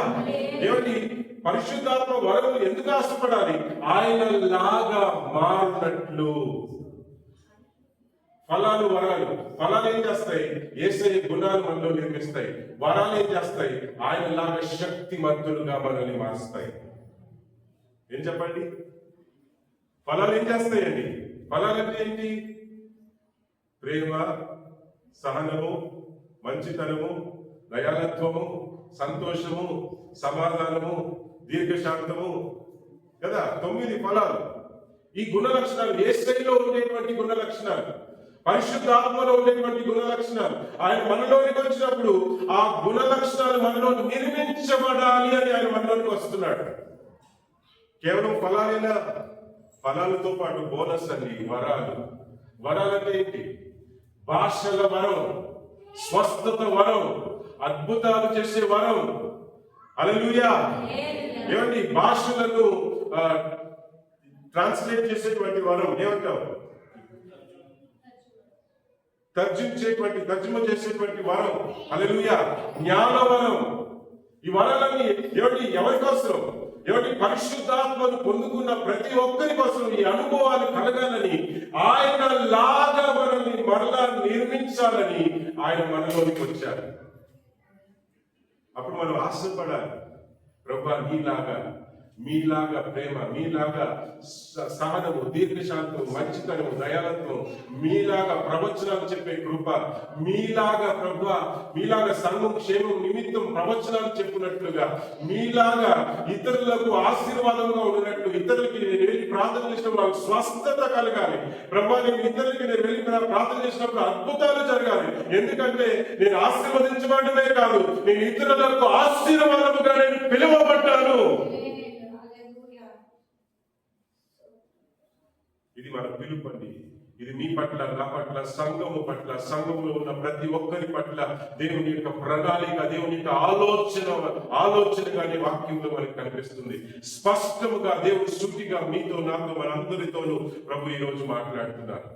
పరిశుద్ధాత్మ వరములు ఎందుకు ఆశపడాలి? ఆయన లాగా మారినట్లు. ఫలాలు ఏం చేస్తాయి? యేసయ్య గుణాలు మనలో నిర్మిస్తాయి. వరాలు ఏం చేస్తాయి? ఆయన లాగా శక్తిమంతులుగా మనల్ని మారుస్తాయి. ఏం చెప్పండి? ఫలాలు ఏం చేస్తాయండి? ఫలాలు అంటే ఏంటి? ప్రేమ, సహనము, మంచితనము, దయాళత్వము, సంతోషము, సమాధానము, దీర్ఘశాంతము కదా, 9 ఫలాలు. ఈ గుణ లక్షణాలు యేసయ్యలో ఉండేటువంటి గుణ లక్షణాలు, పరిశుద్ధాత్మలో ఉండేటువంటి గుణ లక్షణాలు. ఆయన మనలోనికి వచ్చినప్పుడు ఆ గుణ లక్షణాలు మనలో నిర్మించబడాలి అని ఆయన మనలోనికి వస్తున్నాడు. కేవలం ఫలాలైనా? ఫలాలతో పాటు బోనస్ అండి వరాలు. వరాలంటే ఏంటి? భాషల వరం, స్వస్థత వరం, అద్భుతాలు చేసే వరం. హల్లెలూయా. భాషలను ట్రాన్స్లేట్ చేసేటువంటి వరం ఏమంటాం? తర్జుమ చేసేటువంటి వరం. హల్లెలూయా. జ్ఞాన వరం. ఈ వరాలన్నీ ఎవరి కోసం? పరిశుద్ధాత్మను పొందుకున్న ప్రతి ఒక్కరి కోసం ఈ అనుభవాలు కలగాలని, ఆయన లాగా మనల్ని మరలా నిర్మించాలని ఆయన మనలోనికి వచ్చారు. అప్పుడు మనం ఆశపడాలి, ప్రభువా మీలాగా ప్రేమ, మీలాగా సహనము, దీర్ఘశాంతము, మంచితనము, దయాళత్వం, మీలాగా ప్రవచనాలు చెప్పే కృప, మీలాగా ప్రభువా, మీలాగా సంఘం క్షేమం నిమిత్తం ప్రవచనాలు చెప్పినట్లుగా, మీలాగా ఇతరులకు ఆశీర్వాదంగా ఉన్నట్లు, ఇతరులకి నేను వెళ్ళి ప్రార్థన చేసినప్పుడు నాకు స్వస్థత కలగాలి. ప్రభువా, నేను ఇతరులకి నేను వెళ్ళి ప్రార్థన చేసినప్పుడు అద్భుతాలు జరగాలి. ఎందుకంటే నేను ఆశీర్వదించబడమే కాదు, నేను ఇతరులకు ఆశీర్వాదముగా నేను పిలువబడ్డాను. ఇది మన పిలుపండి. ఇది మీ పట్ల, నా పట్ల, సంఘము పట్ల, సంఘంలో ఉన్న ప్రతి ఒక్కరి పట్ల దేవుని యొక్క ప్రణాళిక, దేవుని యొక్క ఆలోచనగానే వాక్యంలో మనకు కనిపిస్తుంది. స్పష్టముగా దేవుడు సూటిగా మీతో, నాతో, మనందరితోనూ ప్రభు ఈ రోజు మాట్లాడుతున్నారు.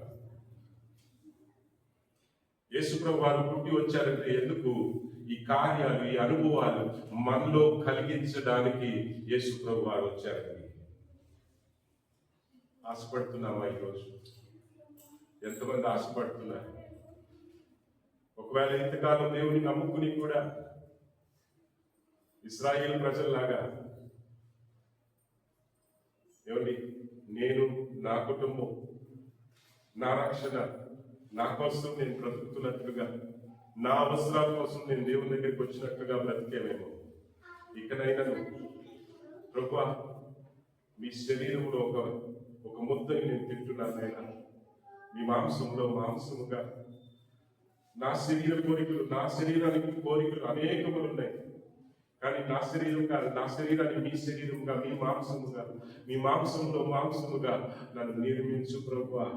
యేసుప్రభు వారు పుట్టి వచ్చారంటే ఎందుకు? ఈ కార్యాలు, ఈ అనుభవాలు మనలో కలిగించడానికి యేసుప్రభు వారు వచ్చారండి. ఆశపడుతున్నామా ఈరోజు? ఎంతమంది ఆశపడుతున్నారు? ఒకవేళ ఇంతకాలం దేవుని నమ్ముకుని కూడా ఇశ్రాయేల్ ప్రజల్లాగా ఏమండి, నేను, నా కుటుంబం, నా రక్షణ, నా కోసం నేను బ్రతుకుతున్నట్లుగా, నా అవసరాల కోసం నేను దేవుని దగ్గరికి వచ్చినట్లుగా బ్రతికేమేమో. ఇకనైనా ప్రభువా, మీ శరీరంలో ఒక ముద్దని నేను తింటున్నానైనా, మీ మాంసంలో మాంసముగా నా శరీర కోరికలు, నా శరీరానికి కోరికలు అనేకములు ఉన్నాయి. కానీ నా శరీరం కాదు, నా శరీరాన్ని మీ శరీరంగా, మీ మాంసముగా, మీ మాంసంలో మాంసముగా నన్ను నిర్మించు ప్రభువా.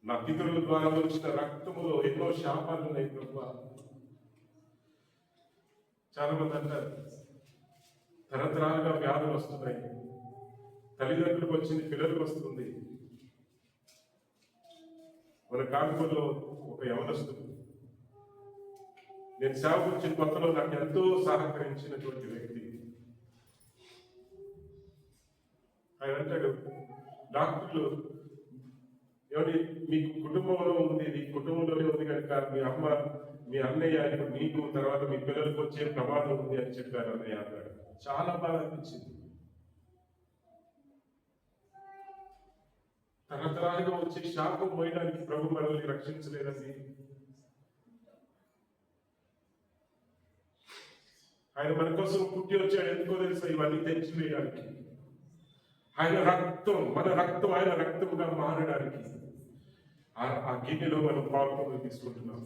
నా పితరుల ద్వారా వచ్చిన రక్తములో ఎన్నో శాపాలు ఉన్నాయి ప్రభువా. చాలా మంది అంటారు తరతరాలుగా వ్యాధులు వస్తున్నాయి, తల్లిదండ్రులకు వచ్చింది పిల్లలకు వస్తుంది. మన కాన్పూర్లో ఒక యవనస్తుడు, నేను సేవకు వచ్చిన కొత్తలో నాకు ఎంతో సహకరించినటువంటి వ్యక్తి, ఆయన అంటాడు, డాక్టర్లు ఏమంటే మీకు కుటుంబంలో ఉంది, నీ కుటుంబంలోనే ఉంది కనుక మీ అమ్మ, మీ అన్నయ్య, ఇప్పుడు నీకు తర్వాత మీ పిల్లలకు వచ్చే ప్రమాదం ఉంది అని చెప్పారు అన్నయ్య అన్నాడు. చాలా బాగా అనిపించింది. తరతరాలుగా వచ్చే శాపం పోయడానికి ప్రభు మనల్ని రక్షించలేదండి. ఆయన మన కోసం పుట్టి వచ్చాడు. ఎందుకో తెలుసా? ఇవన్నీ తెచ్చివేయడానికి. ఆయన రక్తం, మన రక్తం ఆయన రక్తముగా మారడానికి ఆ గిన్నెలో మనం పాపం తీసుకుంటున్నాం.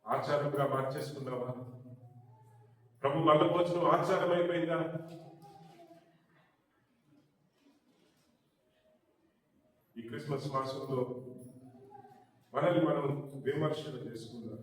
ఆచారంగా మార్చేసుకున్నావా? ప్రభు మల్ల భోజనం ఆచారం అయిపోయిందా? ఈ క్రిస్మస్ మాసంలో మనల్ని మనం విమర్శలు చేసుకుందాం.